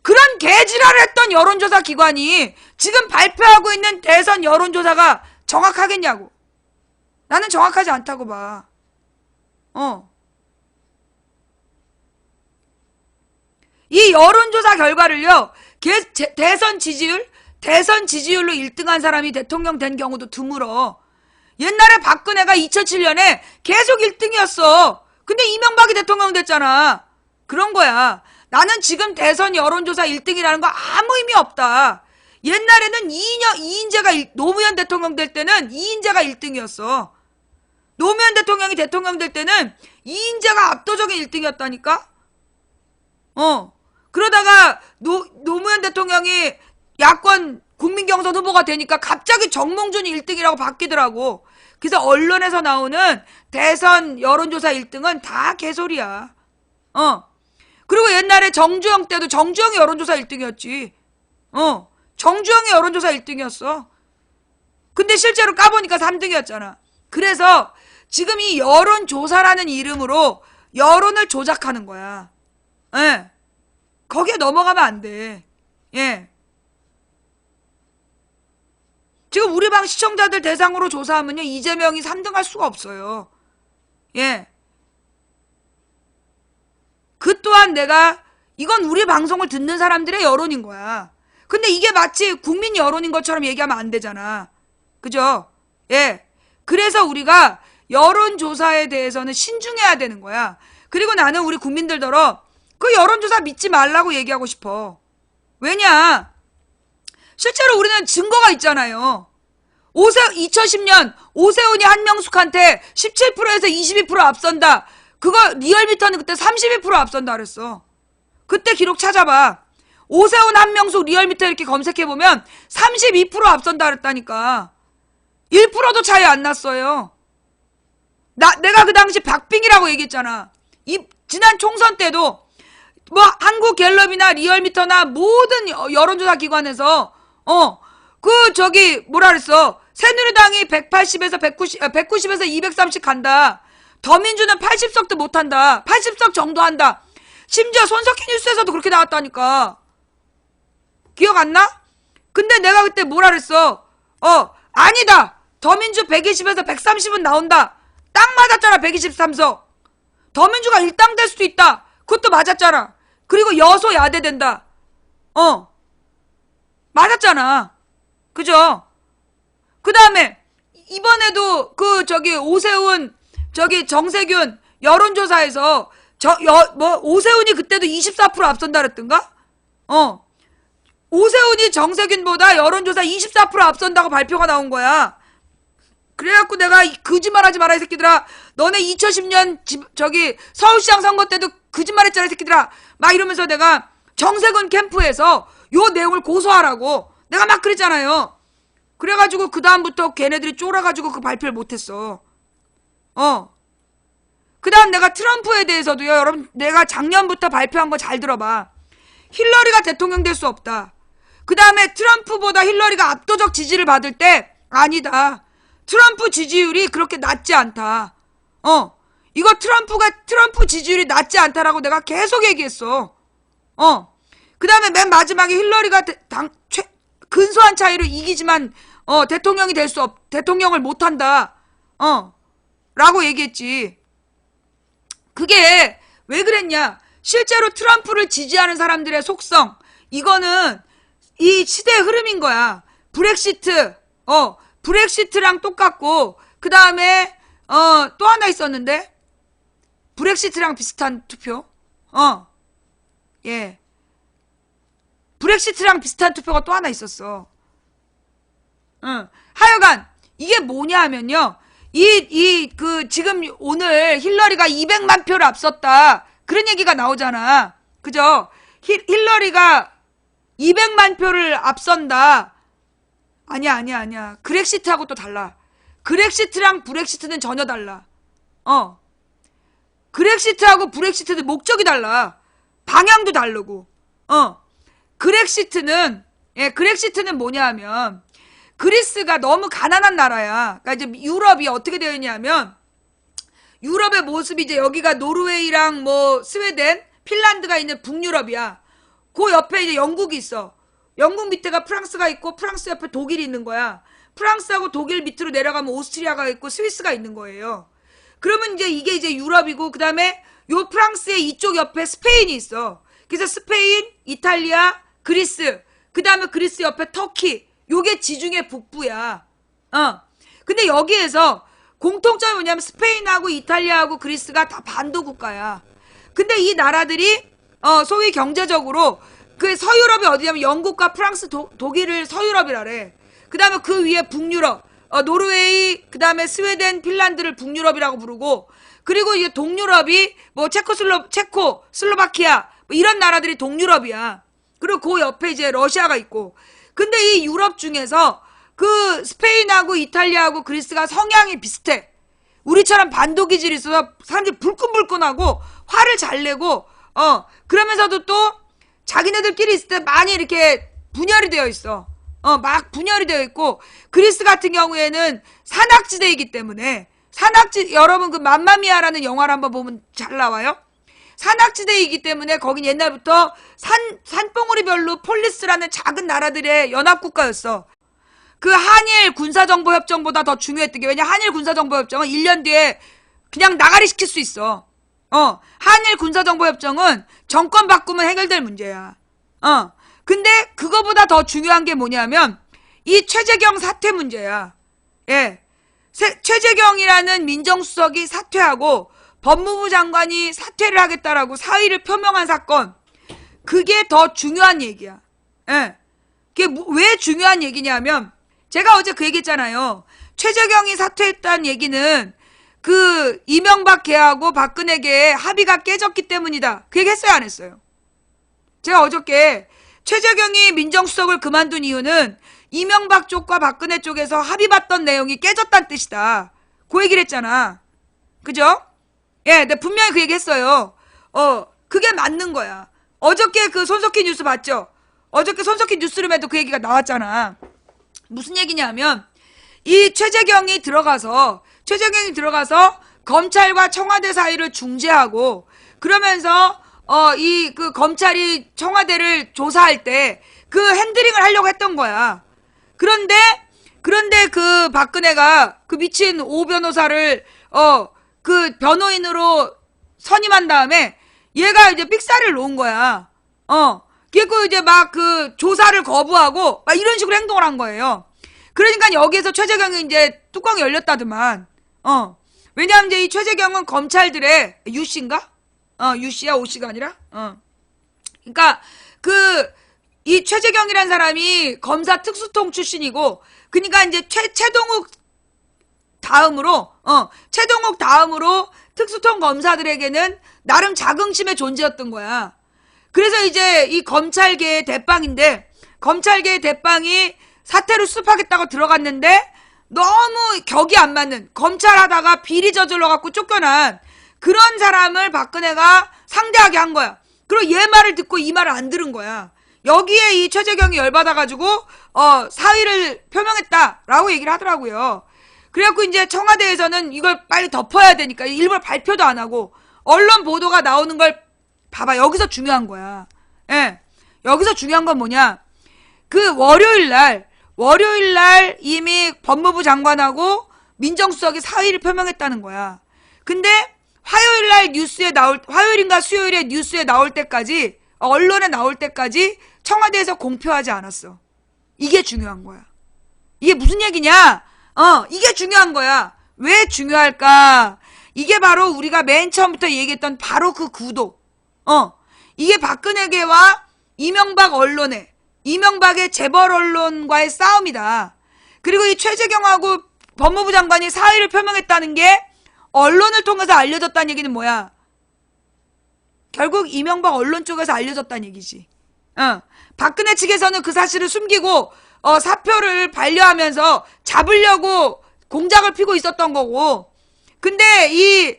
그런 개지랄을 했던 여론조사 기관이 지금 발표하고 있는 대선 여론조사가 정확하겠냐고. 나는 정확하지 않다고 봐. 이 여론조사 결과를요, 대선 지지율로 1등한 사람이 대통령 된 경우도 드물어. 옛날에 박근혜가 2007년에 계속 1등이었어. 근데 이명박이 대통령 됐잖아. 그런 거야. 나는 지금 대선 여론조사 1등이라는 거 아무 의미 없다. 옛날에는 노무현 대통령 될 때는 이인재가 1등이었어. 노무현 대통령이 대통령 될 때는 이인재가 압도적인 1등이었다니까? 그러다가 노무현 대통령이 야권 국민경선 후보가 되니까 갑자기 정몽준이 1등이라고 바뀌더라고. 그래서 언론에서 나오는 대선 여론조사 1등은 다 개소리야. 그리고 옛날에 정주영 때도 정주영이 여론조사 1등이었지. 정주영이 여론조사 1등이었어. 근데 실제로 까보니까 3등이었잖아. 그래서 지금 이 여론조사라는 이름으로 여론을 조작하는 거야. 예. 거기에 넘어가면 안 돼. 예. 지금 우리 방 시청자들 대상으로 조사하면요, 이재명이 3등 할 수가 없어요. 예. 그 또한 이건 우리 방송을 듣는 사람들의 여론인 거야. 근데 이게 마치 국민 여론인 것처럼 얘기하면 안 되잖아. 그죠? 예. 그래서 우리가 여론조사에 대해서는 신중해야 되는 거야. 그리고 나는 우리 국민들더러 그 여론조사 믿지 말라고 얘기하고 싶어. 왜냐? 실제로 우리는 증거가 있잖아요. 2010년 오세훈이 한명숙한테 17%에서 22% 앞선다. 그거 리얼미터는 그때 32% 앞선다 그랬어. 그때 기록 찾아봐. 오세훈 한명숙 리얼미터 이렇게 검색해보면 32% 앞선다 그랬다니까. 1%도 차이 안 났어요. 내가 그 당시 박빙이라고 얘기했잖아. 지난 총선 때도 뭐 한국갤럽이나 리얼미터나 모든 여론조사 기관에서 뭐라 그랬어. 새누리당이 180에서 190에서 230 간다. 더민주는 80석도 못한다. 80석 정도 한다. 심지어 손석희 뉴스에서도 그렇게 나왔다니까. 기억 안 나? 근데 내가 그때 뭐라 그랬어. 아니다. 더민주 120에서 130은 나온다. 딱 맞았잖아. 123석. 더민주가 일당 될 수도 있다. 그것도 맞았잖아. 그리고 여소야대 된다. 맞았잖아. 그죠? 그 다음에 이번에도 오세훈 정세균 여론조사에서 오세훈이 그때도 24% 앞선다 그랬던가? 오세훈이 정세균보다 여론조사 24% 앞선다고 발표가 나온 거야. 그래갖고 내가 거짓말하지 마라 이 새끼들아. 너네 2010년 서울시장 선거 때도 거짓말했잖아 이 새끼들아. 막 이러면서 내가 정세균 캠프에서 요 내용을 고소하라고 내가 막 그랬잖아요. 그래가지고 그 다음부터 걔네들이 쫄아가지고 그 발표를 못했어. 그 다음 내가 트럼프에 대해서도요. 여러분 내가 작년부터 발표한 거 잘 들어봐. 힐러리가 대통령 될 수 없다. 그 다음에 트럼프보다 힐러리가 압도적 지지를 받을 때 아니다. 트럼프 지지율이 그렇게 낮지 않다. 이거 트럼프 지지율이 낮지 않다라고 내가 계속 얘기했어. 그 다음에 맨 마지막에 힐러리가 근소한 차이로 이기지만 대통령을 못한다. 라고 얘기했지. 그게 왜 그랬냐? 실제로 트럼프를 지지하는 사람들의 속성, 이거는 이 시대의 흐름인 거야. 브렉시트랑 똑같고, 그 다음에 또 하나 있었는데 브렉시트랑 비슷한 투표. 예. 브렉시트랑 비슷한 투표가 또 하나 있었어. 하여간 이게 뭐냐 하면요. 지금 오늘 힐러리가 200만 표를 앞섰다. 그런 얘기가 나오잖아. 그죠? 힐러리가 200만 표를 앞선다. 아니야. 그렉시트하고 또 달라. 그렉시트랑 브렉시트는 전혀 달라. 그렉시트하고 브렉시트는 목적이 달라. 방향도 다르고. 그렉시트는 뭐냐 하면, 그리스가 너무 가난한 나라야. 그러니까 이제 유럽이 어떻게 되어 있냐면, 유럽의 모습이 이제 여기가 노르웨이랑 스웨덴, 핀란드가 있는 북유럽이야. 그 옆에 이제 영국이 있어. 영국 밑에가 프랑스가 있고, 프랑스 옆에 독일이 있는 거야. 프랑스하고 독일 밑으로 내려가면 오스트리아가 있고, 스위스가 있는 거예요. 그러면 이게 이제 유럽이고, 그 다음에 요 프랑스의 이쪽 옆에 스페인이 있어. 그래서 스페인, 이탈리아, 그리스, 그 다음에 그리스 옆에 터키, 요게 지중해 북부야. 근데 여기에서 공통점이 뭐냐면 스페인하고 이탈리아하고 그리스가 다 반도 국가야. 근데 이 나라들이 소위 경제적으로 그 서유럽이 어디냐면 영국과 프랑스, 독일을 서유럽이라래. 그 다음에 그 위에 북유럽, 노르웨이, 그 다음에 스웨덴, 핀란드를 북유럽이라고 부르고, 그리고 이게 동유럽이 체코, 슬로바키아 이런 나라들이 동유럽이야. 그리고 그 옆에 이제 러시아가 있고. 근데 이 유럽 중에서 그 스페인하고 이탈리아하고 그리스가 성향이 비슷해. 우리처럼 반도 기질이 있어서 사람들이 불끈불끈하고 화를 잘 내고 그러면서도 또 자기네들끼리 있을 때 많이 이렇게 분열이 되어 있어. 막 분열이 되어 있고, 그리스 같은 경우에는 산악지대이기 때문에 여러분 그 맘마미아라는 영화를 한번 보면 잘 나와요. 산악지대이기 때문에 거긴 옛날부터 산봉우리별로 폴리스라는 작은 나라들의 연합국가였어. 그 한일 군사정보협정보다 더 중요했던 게, 왜냐 한일 군사정보협정은 1년 뒤에 그냥 나가리 시킬 수 있어. 한일 군사정보협정은 정권 바꾸면 해결될 문제야. 근데 그거보다 더 중요한 게 뭐냐면 이 최재경 사퇴 문제야. 예. 최재경이라는 민정수석이 사퇴하고 법무부 장관이 사퇴를 하겠다라고 사의를 표명한 사건. 그게 더 중요한 얘기야. 예. 그게 왜 중요한 얘기냐면 제가 어제 그 얘기했잖아요. 최재경이 사퇴했다는 얘기는 그 이명박 걔하고 박근혜 걔의 합의가 깨졌기 때문이다. 그 얘기 했어요, 안 했어요? 제가 어저께 최재경이 민정수석을 그만둔 이유는 이명박 쪽과 박근혜 쪽에서 합의봤던 내용이 깨졌다는 뜻이다. 그 얘기를 했잖아. 그죠? 예, 내가 분명히 그 얘기 했어요. 그게 맞는 거야. 어저께 그 손석희 뉴스 봤죠? 어저께 손석희 뉴스룸에도 그 얘기가 나왔잖아. 무슨 얘기냐면 이 최재경이 들어가서 검찰과 청와대 사이를 중재하고 그러면서 이 그 검찰이 청와대를 조사할 때 그 핸들링을 하려고 했던 거야. 그런데 그 박근혜가 그 미친 오 변호사를 그 변호인으로 선임한 다음에 얘가 이제 삑사리를 놓은 거야. 그리고 이제 막 그 조사를 거부하고 막 이런 식으로 행동을 한 거예요. 그러니까 여기에서 최재경이 이제 뚜껑이 열렸다더만. 왜냐하면 이제 이 최재경은 검찰들의 유씨인가? 유씨야 오씨가 아니라? 그러니까 이 최재경이란 사람이 검사 특수통 출신이고, 그러니까 이제 최동욱 다음으로 특수통 검사들에게는 나름 자긍심의 존재였던 거야. 그래서 이제 이 검찰계의 대빵인데, 검찰계의 대빵이 사퇴를 수습하겠다고 들어갔는데 너무 격이 안 맞는, 검찰 하다가 비리 저질러갖고 쫓겨난 그런 사람을 박근혜가 상대하게 한 거야. 그리고 얘 말을 듣고 이 말을 안 들은 거야. 여기에 이 최재경이 열받아가지고 사의를 표명했다라고 얘기를 하더라고요. 그래갖고 이제 청와대에서는 이걸 빨리 덮어야 되니까 일부러 발표도 안 하고 언론 보도가 나오는 걸 봐봐. 여기서 중요한 거야. 예. 여기서 중요한 건 뭐냐? 그 월요일 날 이미 법무부 장관하고 민정수석이 사의를 표명했다는 거야. 근데 화요일인가 수요일에 뉴스에 나올 때까지, 언론에 나올 때까지 청와대에서 공표하지 않았어. 이게 중요한 거야. 이게 무슨 얘기냐? 이게 중요한 거야. 왜 중요할까? 이게 바로 우리가 맨 처음부터 얘기했던 바로 그 구도. 이게 박근혜계와 이명박의 재벌 언론과의 싸움이다. 그리고 이 최재경하고 법무부 장관이 사의를 표명했다는 게 언론을 통해서 알려졌다는 얘기는 뭐야? 결국 이명박 언론 쪽에서 알려졌다는 얘기지. 박근혜 측에서는 그 사실을 숨기고 사표를 반려하면서 잡으려고 공작을 피고 있었던 거고, 근데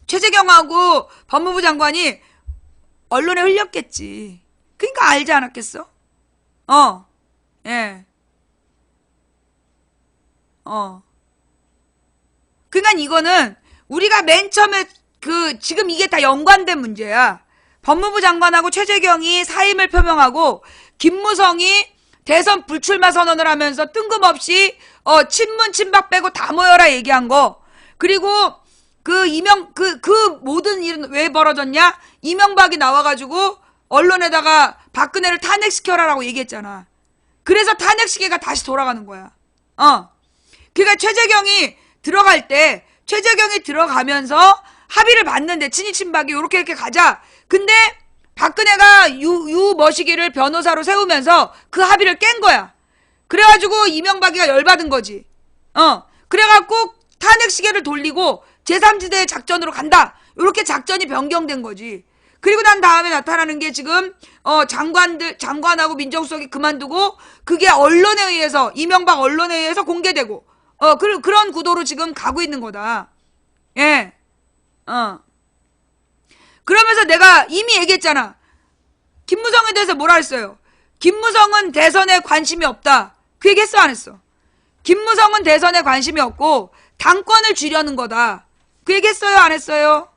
최재경하고 법무부 장관이 언론에 흘렸겠지. 그러니까 알지 않았겠어? 예. 그러니까 이거는 우리가 맨 처음에 지금 이게 다 연관된 문제야. 법무부 장관하고 최재경이 사임을 표명하고 김무성이 대선 불출마 선언을 하면서 뜬금없이 친문 친박 빼고 다 모여라 얘기한 거. 그리고 그 모든 일은 왜 벌어졌냐? 이명박이 나와가지고 언론에다가 박근혜를 탄핵시켜라라고 얘기했잖아. 그래서 탄핵 시계가 다시 돌아가는 거야. 그러니까 최재경이 들어가면서 합의를 봤는데 친이 친박이 이렇게 가자. 근데 박근혜가 유머시기를 변호사로 세우면서 그 합의를 깬 거야. 그래가지고 이명박이가 열받은 거지. 그래갖고 탄핵 시계를 돌리고 제3지대 작전으로 간다. 이렇게 작전이 변경된 거지. 그리고 난 다음에 나타나는 게 지금 장관하고 민정수석이 그만두고 그게 언론에 의해서, 이명박 언론에 의해서 공개되고 그런 구도로 지금 가고 있는 거다. 예. 그러면서 내가 이미 얘기했잖아. 김무성에 대해서 뭐라 했어요? 김무성은 대선에 관심이 없다. 그 얘기 했어, 안 했어? 김무성은 대선에 관심이 없고 당권을 쥐려는 거다. 그 얘기 했어요, 안 했어요?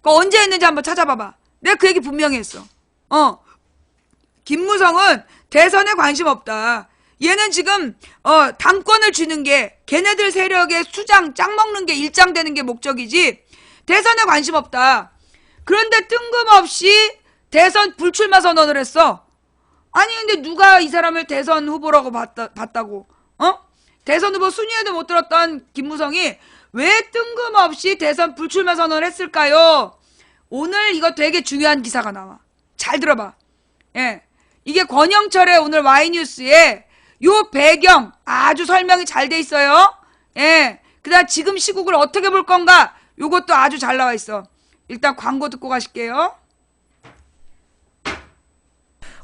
그거 언제 했는지 한번 찾아봐봐. 내가 그 얘기 분명히 했어. 김무성은 대선에 관심 없다. 얘는 지금 당권을 쥐는 게, 걔네들 세력의 수장 짱 먹는 게, 일장되는 게 목적이지 대선에 관심 없다. 그런데 뜬금없이 대선 불출마 선언을 했어. 아니 근데 누가 이 사람을 대선 후보라고 봤다고? 어? 대선 후보 순위에도 못 들었던 김무성이 왜 뜬금없이 대선 불출마 선언을 했을까요? 오늘 이거 되게 중요한 기사가 나와. 잘 들어봐. 예. 이게 권영철의 오늘 Y뉴스에 요 배경 아주 설명이 잘 돼 있어요. 예. 그다음 지금 시국을 어떻게 볼 건가? 요것도 아주 잘 나와 있어. 일단 광고 듣고 가실게요.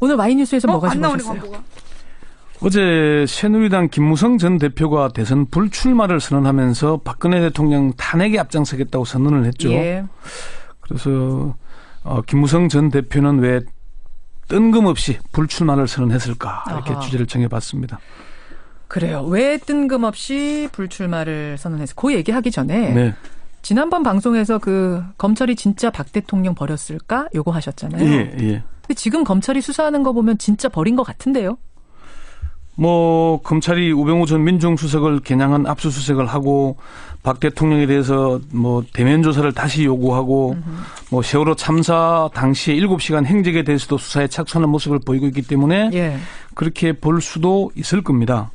오늘 Y뉴스에서 뭐가 안 나오네 좋으셨어요? 광고가. 어제 새누리당 김무성 전 대표가 대선 불출마를 선언하면서 박근혜 대통령 탄핵에 앞장서겠다고 선언을 했죠. 예. 그래서 김무성 전 대표는 왜 뜬금없이 불출마를 선언했을까 이렇게 아하. 주제를 정해봤습니다. 그래요. 왜 뜬금없이 불출마를 선언했어요? 그 얘기하기 전에 네. 지난번 방송에서 그 검찰이 진짜 박 대통령 버렸을까? 요거 하셨잖아요. 예, 예. 근데 지금 검찰이 수사하는 거 보면 진짜 버린 것 같은데요? 뭐 검찰이 우병우 전 민정수석을 겨냥한 압수수색을 하고 박 대통령에 대해서 뭐 대면 조사를 다시 요구하고 뭐 세월호 참사 당시에 7시간 행적에 대해서도 수사에 착수하는 모습을 보이고 있기 때문에 예. 그렇게 볼 수도 있을 겁니다.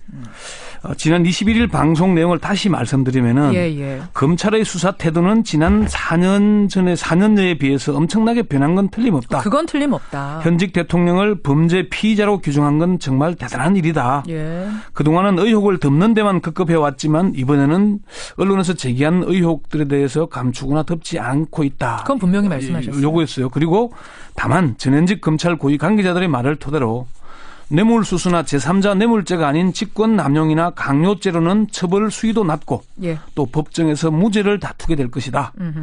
지난 21일 방송 내용을 다시 말씀드리면은 예, 예. 검찰의 수사 태도는 지난 4년여에 비해서 엄청나게 변한 건 틀림없다. 그건 틀림없다. 현직 대통령을 범죄 피의자로 규정한 건 정말 대단한 일이다. 예. 그동안은 의혹을 덮는 데만 급급해왔지만 이번에는 언론에서 제기한 의혹들에 대해서 감추거나 덮지 않고 있다. 그건 분명히 말씀하셨어요. 요구했어요. 그리고 다만 전현직 검찰 고위 관계자들의 말을 토대로 뇌물수수나 제3자 뇌물죄가 아닌 직권남용이나 강요죄로는 처벌 수위도 낮고 예. 또 법정에서 무죄를 다투게 될 것이다. 음흠.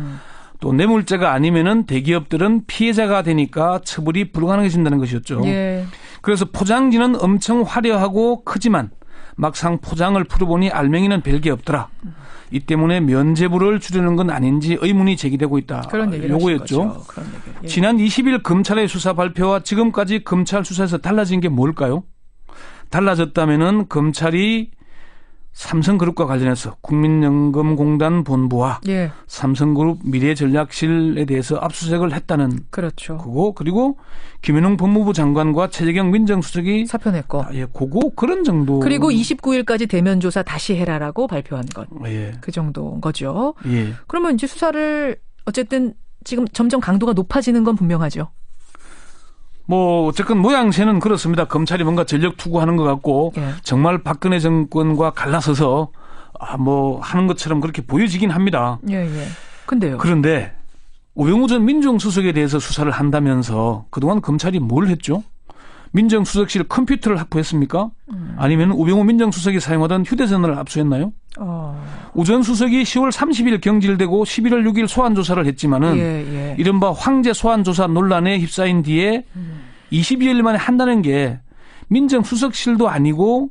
또 뇌물죄가 아니면은 대기업들은 피해자가 되니까 처벌이 불가능해진다는 것이었죠. 예. 그래서 포장지는 엄청 화려하고 크지만 막상 포장을 풀어보니 알맹이는 별게 없더라. 이 때문에 면죄부를 줄이는 건 아닌지 의문이 제기되고 있다. 그런 얘기를 요거였죠. 하신 거죠. 그런 얘기. 예. 지난 20일 검찰의 수사 발표와 지금까지 검찰 수사에서 달라진 게 뭘까요? 달라졌다면은 검찰이 삼성그룹과 관련해서 국민연금공단 본부와 예. 삼성그룹 미래전략실에 대해서 압수수색을 했다는 그렇죠. 그거 그리고 김현웅 법무부 장관과 최재경 민정수석이 사표 냈고. 예, 그거 그런 정도. 그리고 29일까지 대면 조사 다시 해라라고 발표한 것. 예, 그 정도인 거죠. 예. 그러면 이제 수사를 어쨌든 지금 점점 강도가 높아지는 건 분명하죠. 뭐 어쨌건 모양새는 그렇습니다. 검찰이 뭔가 전력 투구하는 것 같고 예. 정말 박근혜 정권과 갈라서서 뭐 하는 것처럼 그렇게 보여지긴 합니다. 예, 예. 근데요. 그런데 우병우 전 민정수석에 대해서 수사를 한다면서 그동안 검찰이 뭘 했죠? 민정수석실 컴퓨터를 확보했습니까? 아니면 우병우 민정수석이 사용하던 휴대전화를 압수했나요? 우 전 수석이 10월 30일 경질되고 11월 6일 소환조사를 했지만은 예, 예. 이른바 황제 소환조사 논란에 휩싸인 뒤에 22일 만에 한다는 게 민정수석실도 아니고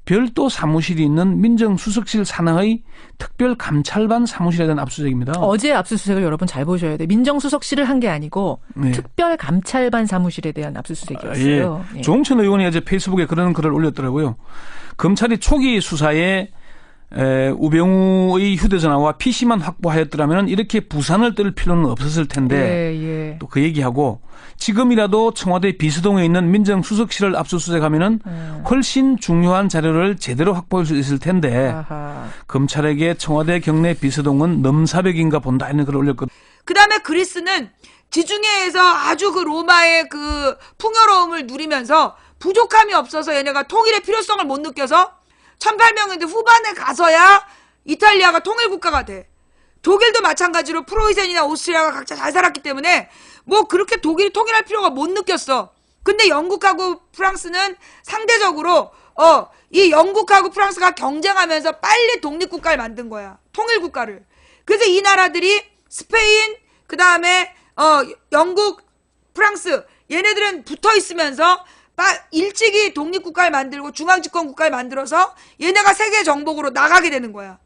별도 사무실이 있는 민정수석실 산하의 특별감찰반 사무실에 대한 압수수색입니다. 어제 압수수색을 여러분 잘 보셔야 돼요. 민정수석실을 한 게 아니고 네. 특별감찰반 사무실에 대한 압수수색이었어요. 예. 예. 조홍천 의원이 어제 페이스북에 그런 글을 올렸더라고요. 검찰이 초기 수사에 우병우의 휴대전화와 PC만 확보하였더라면 이렇게 부산을 떨 필요는 없었을 텐데 예, 예. 또 그 얘기하고 지금이라도 청와대 비서동에 있는 민정수석실을 압수수색하면은 훨씬 중요한 자료를 제대로 확보할 수 있을 텐데 아하. 검찰에게 청와대 경내 비서동은 넘사벽인가 본다 이런 글을 올렸거든요. 그 다음에 그리스는 지중해에서 아주 그 로마의 그 풍요로움을 누리면서 부족함이 없어서 얘네가 통일의 필요성을 못 느껴서 1800년대 후반에 가서야 이탈리아가 통일국가가 돼. 독일도 마찬가지로 프로이센이나 오스트리아가 각자 잘 살았기 때문에 뭐 그렇게 독일이 통일할 필요가 못 느꼈어. 근데 영국하고 프랑스는 상대적으로 이 영국하고 프랑스가 경쟁하면서 빨리 독립국가를 만든 거야. 통일국가를. 그래서 이 나라들이 스페인, 그 다음에 영국, 프랑스 얘네들은 붙어 있으면서 일찍이 독립국가를 만들고 중앙집권국가를 만들어서 얘네가 세계 정복으로 나가게 되는 거야.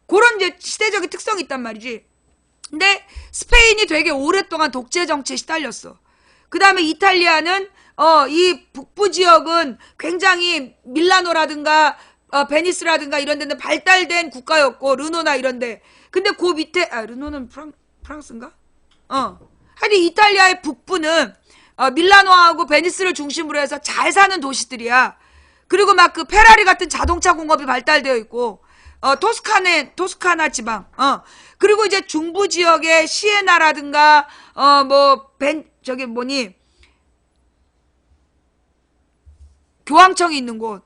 그런 이제 시대적인 특성이 있단 말이지. 근데 스페인이 되게 오랫동안 독재 정치에 시달렸어. 그 다음에 이탈리아는 이 북부 지역은 굉장히 밀라노라든가 베니스라든가 이런 데는 발달된 국가였고 르노나 이런 데. 근데 그 밑에 르노는 프랑스인가? 하여튼 이탈리아의 북부는 밀라노하고 베니스를 중심으로 해서 잘 사는 도시들이야. 그리고 막 그 페라리 같은 자동차 공업이 발달되어 있고, 토스카나 지방, 그리고 이제 중부 지역의 시에나라든가, 교황청이 있는 곳,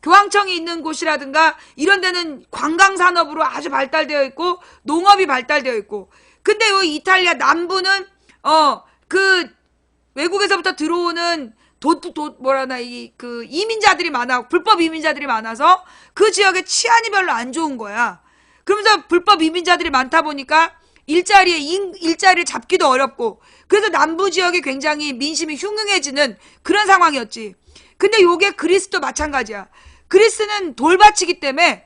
교황청이 있는 곳이라든가, 이런 데는 관광산업으로 아주 발달되어 있고, 농업이 발달되어 있고, 근데 이 이탈리아 남부는, 외국에서부터 들어오는 이민자들이 많아, 불법 이민자들이 많아서 그 지역의 치안이 별로 안 좋은 거야. 그러면서 불법 이민자들이 많다 보니까 일자리를 잡기도 어렵고, 그래서 남부 지역이 굉장히 민심이 흉흉해지는 그런 상황이었지. 근데 요게 그리스도 마찬가지야. 그리스는 돌밭이기 때문에,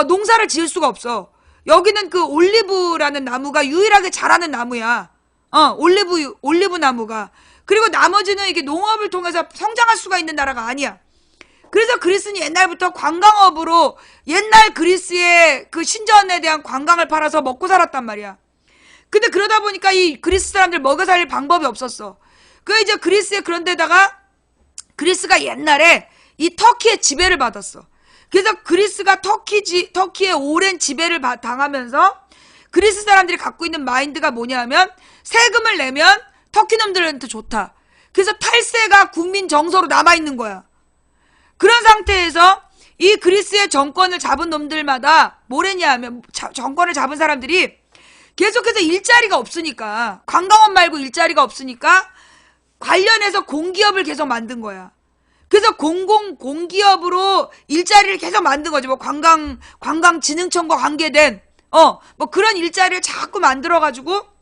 농사를 지을 수가 없어. 여기는 그 올리브라는 나무가 유일하게 자라는 나무야. 올리브 나무가. 그리고 나머지는 이게 농업을 통해서 성장할 수가 있는 나라가 아니야. 그래서 그리스는 옛날부터 관광업으로 옛날 그리스의 그 신전에 대한 관광을 팔아서 먹고 살았단 말이야. 근데 그러다 보니까 이 그리스 사람들 먹여 살릴 방법이 없었어. 이제 그런 데다가 그리스가 옛날에 이 터키의 지배를 받았어. 그래서 그리스가 터키의 오랜 지배를 당하면서 그리스 사람들이 갖고 있는 마인드가 뭐냐면 세금을 내면 터키 놈들한테 좋다. 그래서 탈세가 국민 정서로 남아있는 거야. 그런 상태에서 이 그리스의 정권을 잡은 놈들마다 뭘 했냐 하면 정권을 잡은 사람들이 계속해서 일자리가 없으니까, 관광업 말고 일자리가 없으니까 관련해서 공기업을 계속 만든 거야. 그래서 공기업으로 일자리를 계속 만든 거지. 관광진흥청과 관계된 그런 일자리를 자꾸 만들어가지고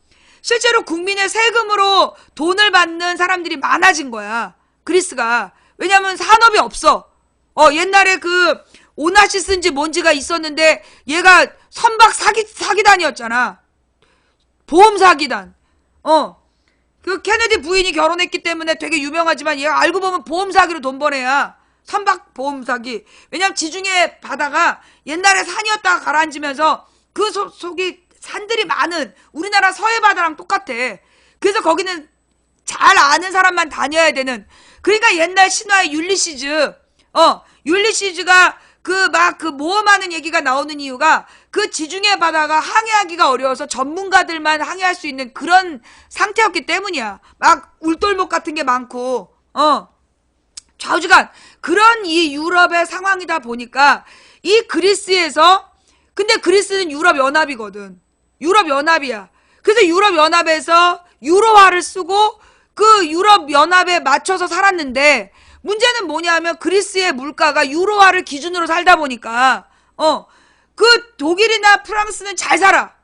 실제로 국민의 세금으로 돈을 받는 사람들이 많아진 거야. 그리스가. 왜냐면 산업이 없어. 옛날에 오나시스인지 뭔지가 있었는데 얘가 선박 사기단이었잖아. 보험 사기단. 그 케네디 부인이 결혼했기 때문에 되게 유명하지만 얘가 알고 보면 보험 사기로 돈 버내야. 선박 보험 사기. 왜냐면 지중해 바다가 옛날에 산이었다가 가라앉으면서 그 속이 산들이 많은 우리나라 서해 바다랑 똑같아. 그래서 거기는 잘 아는 사람만 다녀야 되는. 그러니까 옛날 신화의 율리시즈가 모험하는 얘기가 나오는 이유가 그 지중해 바다가 항해하기가 어려워서 전문가들만 항해할 수 있는 그런 상태였기 때문이야. 막 울돌목 같은 게 많고, 좌우지간 그런 이 유럽의 상황이다 보니까 이 그리스에서, 근데 그리스는 유럽연합이거든. 유럽연합이야. 그래서 유럽연합에서 유로화를 쓰고 그 유럽연합에 맞춰서 살았는데 문제는 뭐냐면 그리스의 물가가 유로화를 기준으로 살다 보니까 그 독일이나 프랑스는 잘 살아.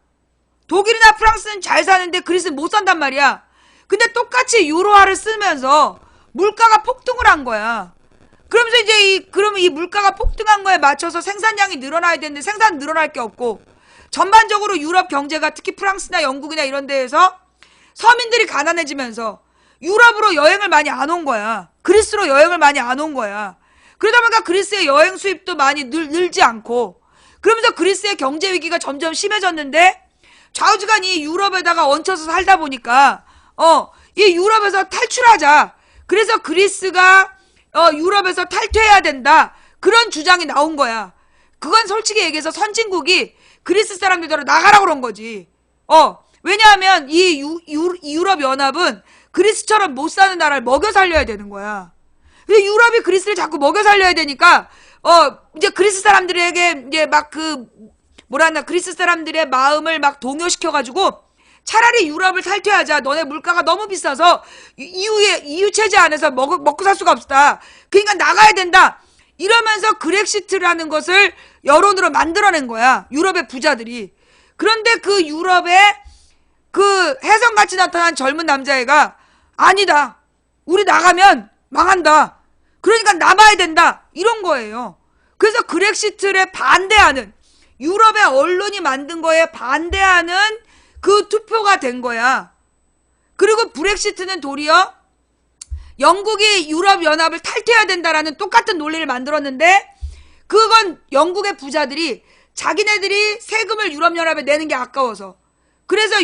독일이나 프랑스는 잘 사는데 그리스는 못 산단 말이야. 근데 똑같이 유로화를 쓰면서 물가가 폭등을 한 거야. 그러면서 이제 그러면 이 물가가 폭등한 거에 맞춰서 생산량이 늘어나야 되는데 생산 늘어날 게 없고, 전반적으로 유럽 경제가 특히 프랑스나 영국이나 이런 데에서 서민들이 가난해지면서 유럽으로 여행을 많이 안 온 거야. 그리스로 여행을 많이 안 온 거야. 그러다 보니까 그리스의 여행 수입도 많이 늘지 않고, 그러면서 그리스의 경제 위기가 점점 심해졌는데 좌우지간 이 유럽에다가 얹혀서 살다 보니까 이 유럽에서 탈출하자. 그래서 그리스가 유럽에서 탈퇴해야 된다. 그런 주장이 나온 거야. 그건 솔직히 얘기해서 선진국이 그리스 사람들대로 나가라고 그런 거지. 왜냐하면 이 유럽연합은 그리스처럼 못 사는 나라를 먹여 살려야 되는 거야. 근데 유럽이 그리스를 자꾸 먹여 살려야 되니까 이제 그리스 사람들에게 이제 그리스 사람들의 마음을 막 동요시켜가지고 차라리 유럽을 탈퇴하자. 너네 물가가 너무 비싸서 EU 체제 안에서 먹고 살 수가 없다. 그러니까 나가야 된다. 이러면서 그렉시트라는 것을 여론으로 만들어낸 거야. 유럽의 부자들이. 그런데 그 유럽의 그 혜성같이 나타난 젊은 남자애가 아니다. 우리 나가면 망한다. 그러니까 남아야 된다. 이런 거예요. 그래서 그렉시트를 반대하는, 유럽의 언론이 만든 거에 반대하는 그 투표가 된 거야. 그리고 브렉시트는 도리어 영국이 유럽연합을 탈퇴해야 된다라는 똑같은 논리를 만들었는데, 그건 영국의 부자들이 자기네들이 세금을 유럽연합에 내는 게 아까워서, 그래서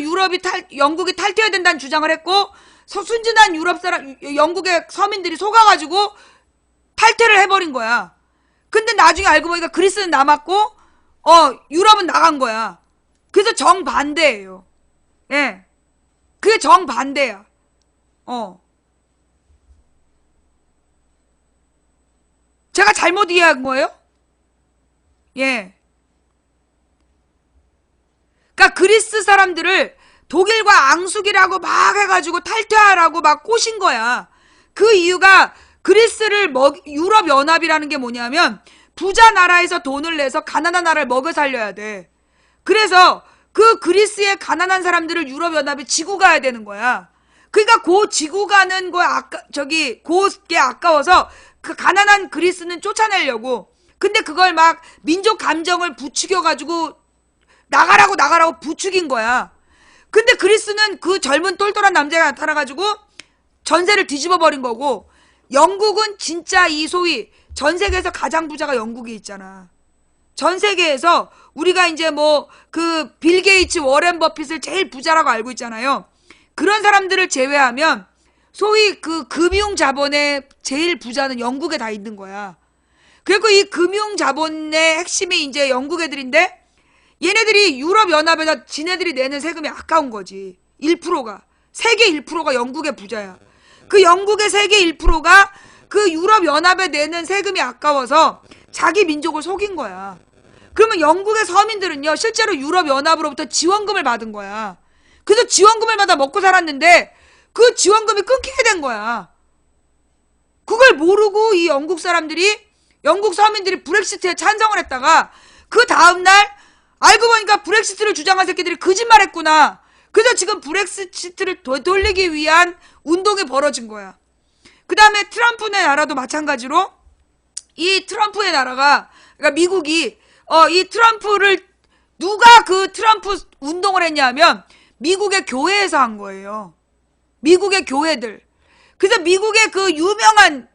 영국이 탈퇴해야 된다는 주장을 했고, 순진한 유럽 사람, 영국의 서민들이 속아가지고 탈퇴를 해버린 거야. 근데 나중에 알고 보니까 그리스는 남았고, 유럽은 나간 거야. 그래서 정반대예요. 예. 그게 정반대야. 제가 잘못 이해한 거예요? 예. 그러니까 그리스 사람들을 독일과 앙숙이라고 막 해가지고 탈퇴하라고 막 꼬신 거야. 그 이유가 그리스를 유럽연합이라는 게 뭐냐면 부자 나라에서 돈을 내서 가난한 나라를 먹여 살려야 돼. 그래서 그 그리스의 가난한 사람들을 유럽연합에 지고 가야 되는 거야. 그러니까 그 지고 가는 거 그게 아까워서 그 가난한 그리스는 쫓아내려고. 근데 그걸 막 민족 감정을 부추겨가지고 나가라고 부추긴 거야. 근데 그리스는 그 젊은 똘똘한 남자가 나타나가지고 전세를 뒤집어 버린 거고, 영국은 진짜 이 소위 전 세계에서 가장 부자가 영국이 있잖아. 전 세계에서 우리가 이제 뭐 그 빌 게이츠, 워렌 버핏을 제일 부자라고 알고 있잖아요. 그런 사람들을 제외하면 소위 그 금융 자본의 제일 부자는 영국에 다 있는 거야. 그리고 이 금융 자본의 핵심이 이제 영국 애들인데, 얘네들이 유럽연합에다 지네들이 내는 세금이 아까운 거지. 1%가. 세계 1%가 영국의 부자야. 그 영국의 세계 1%가 그 유럽연합에 내는 세금이 아까워서 자기 민족을 속인 거야. 그러면 영국의 서민들은요, 실제로 유럽연합으로부터 지원금을 받은 거야. 그래서 지원금을 받아 먹고 살았는데 그 지원금이 끊기게 된 거야. 그걸 모르고 이 영국 서민들이 브렉시트에 찬성을 했다가 그 다음날 알고 보니까 브렉시트를 주장한 새끼들이 거짓말했구나. 그래서 지금 브렉시트를 돌리기 위한 운동이 벌어진 거야. 그 다음에 트럼프의 나라도 마찬가지로, 이 트럼프의 나라가, 그러니까 미국이 이 트럼프를, 누가 그 트럼프 운동을 했냐면 미국의 교회에서 한 거예요. 미국의 교회들. 그래서 미국의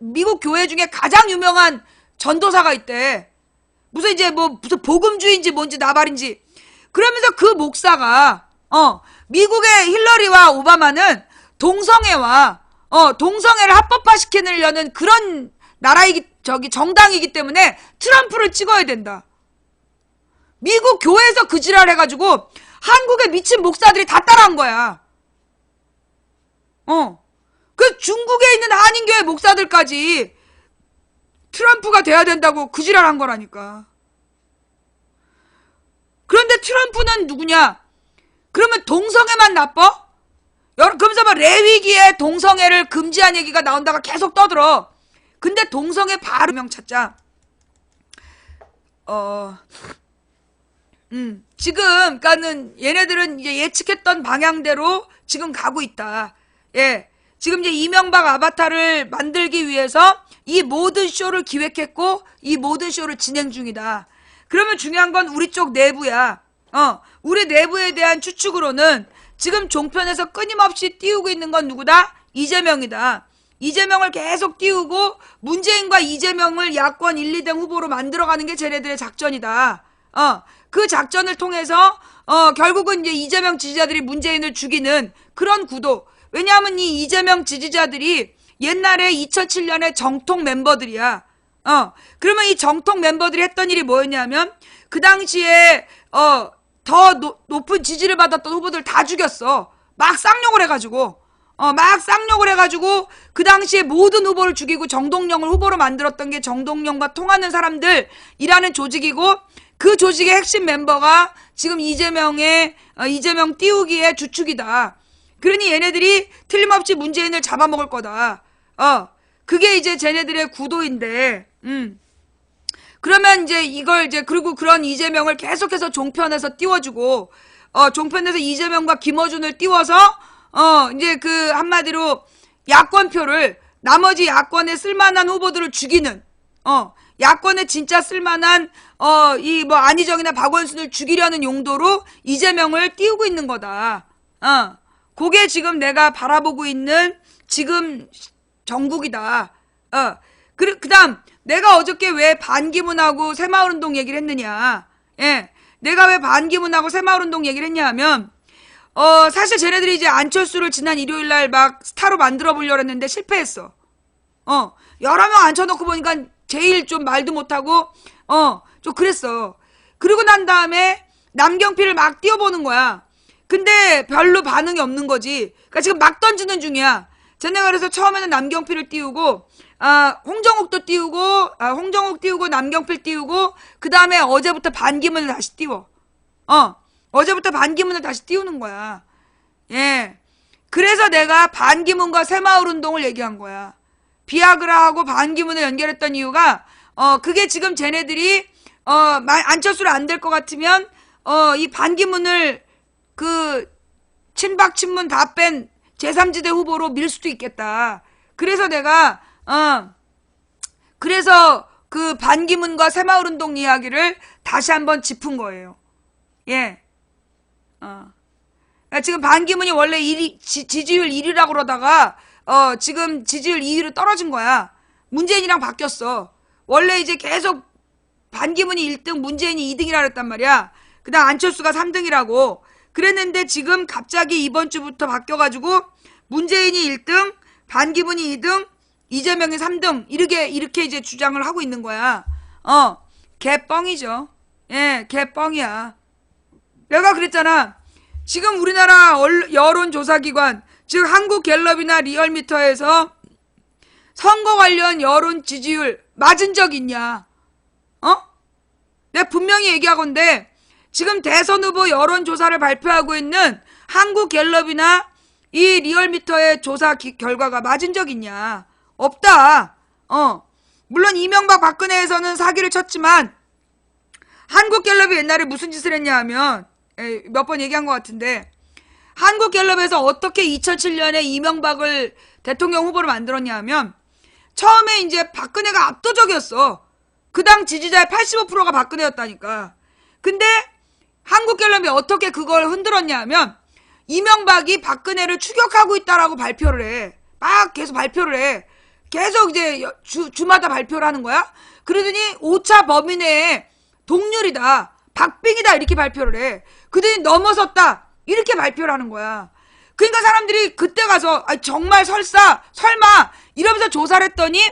미국 교회 중에 가장 유명한 전도사가 있대. 무슨 복음주의인지 뭔지 나발인지. 그러면서 그 목사가, 미국의 힐러리와 오바마는 동성애를 합법화시키려는 그런 정당이기 때문에 트럼프를 찍어야 된다. 미국 교회에서 그 지랄 해가지고 한국의 미친 목사들이 다 따라한 거야. 그 중국에 있는 한인교회 목사들까지 트럼프가 돼야 된다고 그 지랄 한 거라니까. 그런데 트럼프는 누구냐? 그러면 동성애만 나빠? 그러면서 막 레위기에 동성애를 금지한 얘기가 나온다가 계속 떠들어. 근데 동성애 바로 명 찾자. 지금, 그러니까는 얘네들은 이제 예측했던 방향대로 지금 가고 있다. 예. 지금 이제 이명박 아바타를 만들기 위해서 이 모든 쇼를 기획했고 이 모든 쇼를 진행 중이다. 그러면 중요한 건 우리 쪽 내부야. 우리 내부에 대한 추측으로는 지금 종편에서 끊임없이 띄우고 있는 건 누구다? 이재명이다. 이재명을 계속 띄우고 문재인과 이재명을 야권 1, 2등 후보로 만들어가는 게 쟤네들의 작전이다. 그 작전을 통해서 결국은 이제 이재명 지지자들이 문재인을 죽이는 그런 구도. 왜냐하면 이 이재명 지지자들이 옛날에 2007년에 정통 멤버들이야. 그러면 이 정통 멤버들이 했던 일이 뭐였냐면 그 당시에 더 높은 지지를 받았던 후보들 다 죽였어. 막 쌍욕을 해가지고 그 당시에 모든 후보를 죽이고 정동영을 후보로 만들었던 게 정동영과 통하는 사람들이라는 조직이고, 그 조직의 핵심 멤버가 지금 이재명 띄우기의 주축이다. 그러니 얘네들이 틀림없이 문재인을 잡아먹을 거다. 그게 이제 쟤네들의 구도인데, 그러면 이제 그리고 그런 이재명을 계속해서 종편에서 띄워주고, 종편에서 이재명과 김어준을 띄워서, 이제 한마디로 야권표를, 나머지 야권에 쓸만한 후보들을 죽이는, 야권에 진짜 쓸만한, 안희정이나 박원순을 죽이려는 용도로 이재명을 띄우고 있는 거다. 그게 지금 내가 바라보고 있는 지금 정국이다. 그 다음, 내가 어저께 왜 반기문하고 새마을운동 얘기를 했느냐. 예. 내가 왜 반기문하고 새마을운동 얘기를 했냐 하면, 사실 쟤네들이 이제 안철수를 지난 일요일 날 막 스타로 만들어 보려고 했는데 실패했어. 여러 명 앉혀놓고 보니까 제일 좀 말도 못하고, 좀 그랬어. 그러고 난 다음에 남경필을 막 띄워보는 거야. 근데 별로 반응이 없는 거지. 그러니까 지금 막 던지는 중이야. 쟤네가 그래서 처음에는 남경필을 띄우고, 홍정욱도 띄우고, 홍정욱 띄우고, 남경필 띄우고, 그 다음에 어제부터 반기문을 다시 띄워. 어제부터 반기문을 다시 띄우는 거야. 예. 그래서 내가 반기문과 새마을운동을 얘기한 거야. 비아그라하고 반기문을 연결했던 이유가, 그게 지금 쟤네들이, 안철수를 안 될 것 같으면, 이 반기문을 친박, 친문 다 뺀 제3지대 후보로 밀 수도 있겠다. 그래서 내가, 그래서 그 반기문과 새마을운동 이야기를 다시 한번 짚은 거예요. 예. 지금 반기문이 원래 지지율 1위라고 그러다가, 지금 지지율 2위로 떨어진 거야. 문재인이랑 바뀌었어. 원래 이제 계속 반기문이 1등, 문재인이 2등이라 그랬단 말이야. 그 다음 안철수가 3등이라고. 그랬는데 지금 갑자기 이번 주부터 바뀌어가지고, 문재인이 1등, 반기문이 2등, 이재명이 3등, 이렇게 이제 주장을 하고 있는 거야. 개뻥이죠. 예, 개뻥이야. 내가 그랬잖아. 지금 우리나라 여론조사기관, 즉 한국갤럽이나 리얼미터에서 선거 관련 여론 지지율 맞은 적 있냐? 내가 분명히 얘기하건데 지금 대선 후보 여론조사를 발표하고 있는 한국갤럽이나 이 리얼미터의 조사 결과가 맞은 적 있냐? 없다. 물론 이명박 박근혜에서는 사기를 쳤지만 한국갤럽이 옛날에 무슨 짓을 했냐 하면 몇 번 얘기한 것 같은데 한국갤럽에서 어떻게 2007년에 이명박을 대통령 후보로 만들었냐 하면 처음에 이제 박근혜가 압도적이었어. 그 당 지지자의 85%가 박근혜였다니까. 근데 한국갤럽이 어떻게 그걸 흔들었냐 하면 이명박이 박근혜를 추격하고 있다라고 발표를 해. 막 계속 발표를 해. 계속 이제 주마다 발표를 하는 거야. 그러더니 5차 범위 내에 동률이다. 박빙이다. 이렇게 발표를 해. 그러더니 넘어섰다. 이렇게 발표를 하는 거야. 그러니까 사람들이 그때 가서 정말 설마 이러면서 조사를 했더니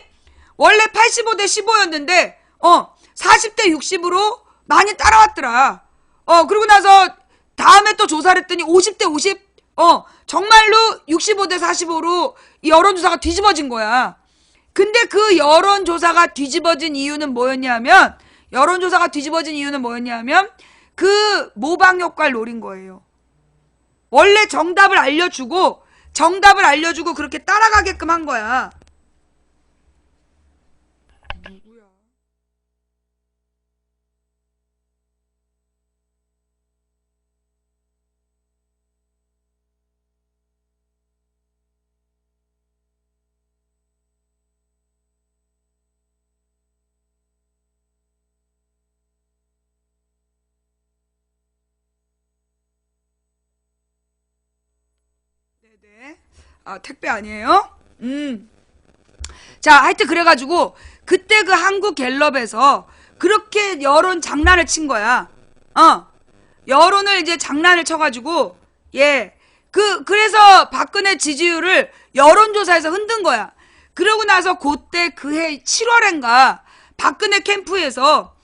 원래 85대 15였는데 40대 60으로 많이 따라왔더라. 그러고 나서 다음에 또 조사를 했더니 50대 50 정말로 65대 45로 이 여론조사가 뒤집어진 거야. 근데 그 여론조사가 뒤집어진 이유는 뭐였냐면 그 모방 효과를 노린 거예요. 원래 정답을 알려주고 그렇게 따라가게끔 한 거야. 누구야? 네네. 택배 아니에요? 자, 하여튼 그래가지고 그때 그 한국갤럽에서 그렇게 여론 장난을 친 거야. 여론을 이제 장난을 쳐가지고 그래서 박근혜 지지율을 여론조사에서 흔든 거야. 그러고 나서 그때 그해 7월인가 박근혜 캠프에서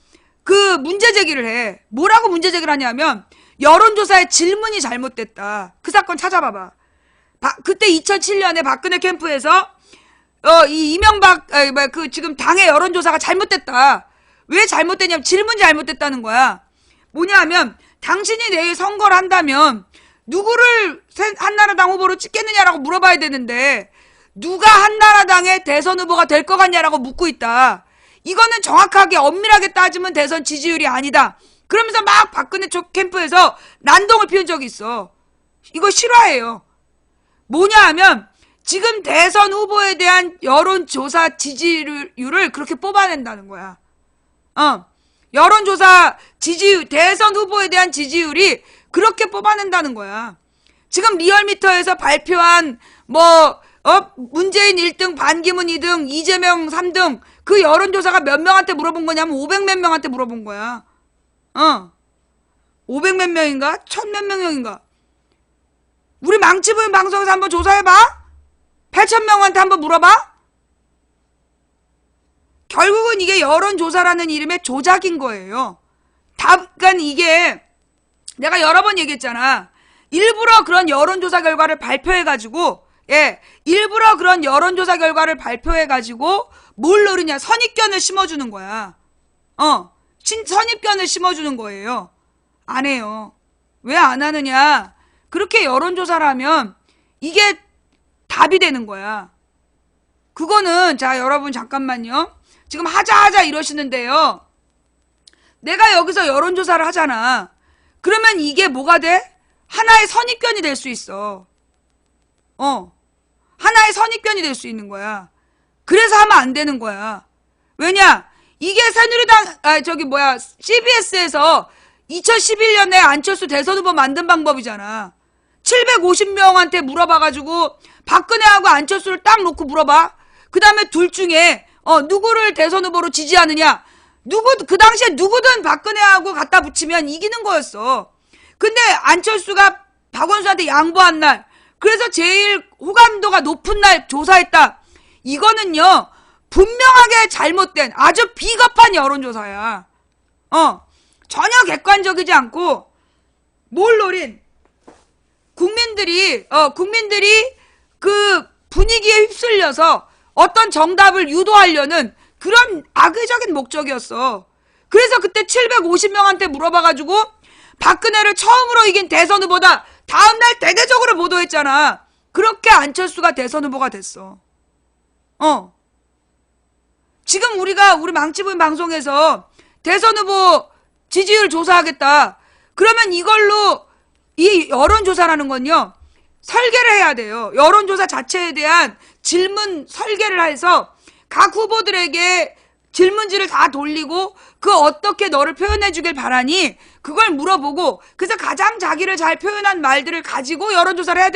그 문제 제기를 해. 뭐라고 문제 제기를 하냐면 여론조사의 질문이 잘못됐다. 그 사건 찾아봐봐. 그때 2007년에 박근혜 캠프에서 이 이명박 지금 당의 여론조사가 잘못됐다. 왜 잘못됐냐면 질문이 잘못됐다는 거야. 뭐냐면 당신이 내일 선거를 한다면 누구를 한나라당 후보로 찍겠느냐라고 물어봐야 되는데 누가 한나라당의 대선 후보가 될 것 같냐라고 묻고 있다. 이거는 정확하게 엄밀하게 따지면 대선 지지율이 아니다. 그러면서 막 박근혜 쪽 캠프에서 난동을 피운 적이 있어. 이거 실화예요. 뭐냐 하면 지금 대선 후보에 대한 여론조사 지지율을 그렇게 뽑아낸다는 거야. 여론조사 대선 후보에 대한 지지율이 그렇게 뽑아낸다는 거야. 지금 리얼미터에서 발표한 문재인 1등, 반기문 2등, 이재명 3등 그 여론조사가 몇 명한테 물어본 거냐면 500몇 명한테 물어본 거야. 500몇 명인가? 1000몇 명인가? 우리 망치부인 방송에서 한번 조사해봐. 8,000명한테 한번 물어봐. 결국은 이게 여론조사라는 이름의 조작인 거예요. 그러니까 이게 내가 여러 번 얘기했잖아. 일부러 그런 여론조사 결과를 발표해가지고, 일부러 그런 여론조사 결과를 발표해가지고 뭘 노리냐? 선입견을 심어주는 거야. 선입견을 심어주는 거예요. 안 해요. 왜 안 하느냐? 그렇게 여론조사를 하면 이게 답이 되는 거야. 그거는 자 여러분 잠깐만요. 지금 하자 이러시는데요. 내가 여기서 여론조사를 하잖아. 그러면 이게 뭐가 돼? 하나의 선입견이 될 수 있어. 하나의 선입견이 될 수 있는 거야. 그래서 하면 안 되는 거야. 왜냐? 이게 새누리당, CBS에서 2011년에 안철수 대선 후보 만든 방법이잖아. 750명한테 물어봐가지고 박근혜하고 안철수를 딱 놓고 물어봐. 그 다음에 둘 중에 누구를 대선 후보로 지지하느냐? 그 당시에 누구든 박근혜하고 갖다 붙이면 이기는 거였어. 근데 안철수가 박원순한테 양보한 날, 그래서 제일 호감도가 높은 날 조사했다. 이거는요, 분명하게 잘못된 아주 비겁한 여론조사야. 전혀 객관적이지 않고 뭘 노린 국민들이 그 분위기에 휩쓸려서 어떤 정답을 유도하려는 그런 악의적인 목적이었어. 그래서 그때 750명한테 물어봐가지고 박근혜를 처음으로 이긴 대선 후보다 다음날 대대적으로 보도했잖아. 그렇게 안철수가 대선 후보가 됐어. 지금 우리 망치부인 방송에서 대선 후보 지지율 조사하겠다. 그러면 이걸로 이 여론조사라는 건요. 설계를 해야 돼요. 여론조사 자체에 대한 질문 설계를 해서 각 후보들에게 질문지를 다 돌리고 그 어떻게 너를 표현해 주길 바라니 그걸 물어보고 그래서 가장 자기를 잘 표현한 말들을 가지고 여론조사를 해야 돼.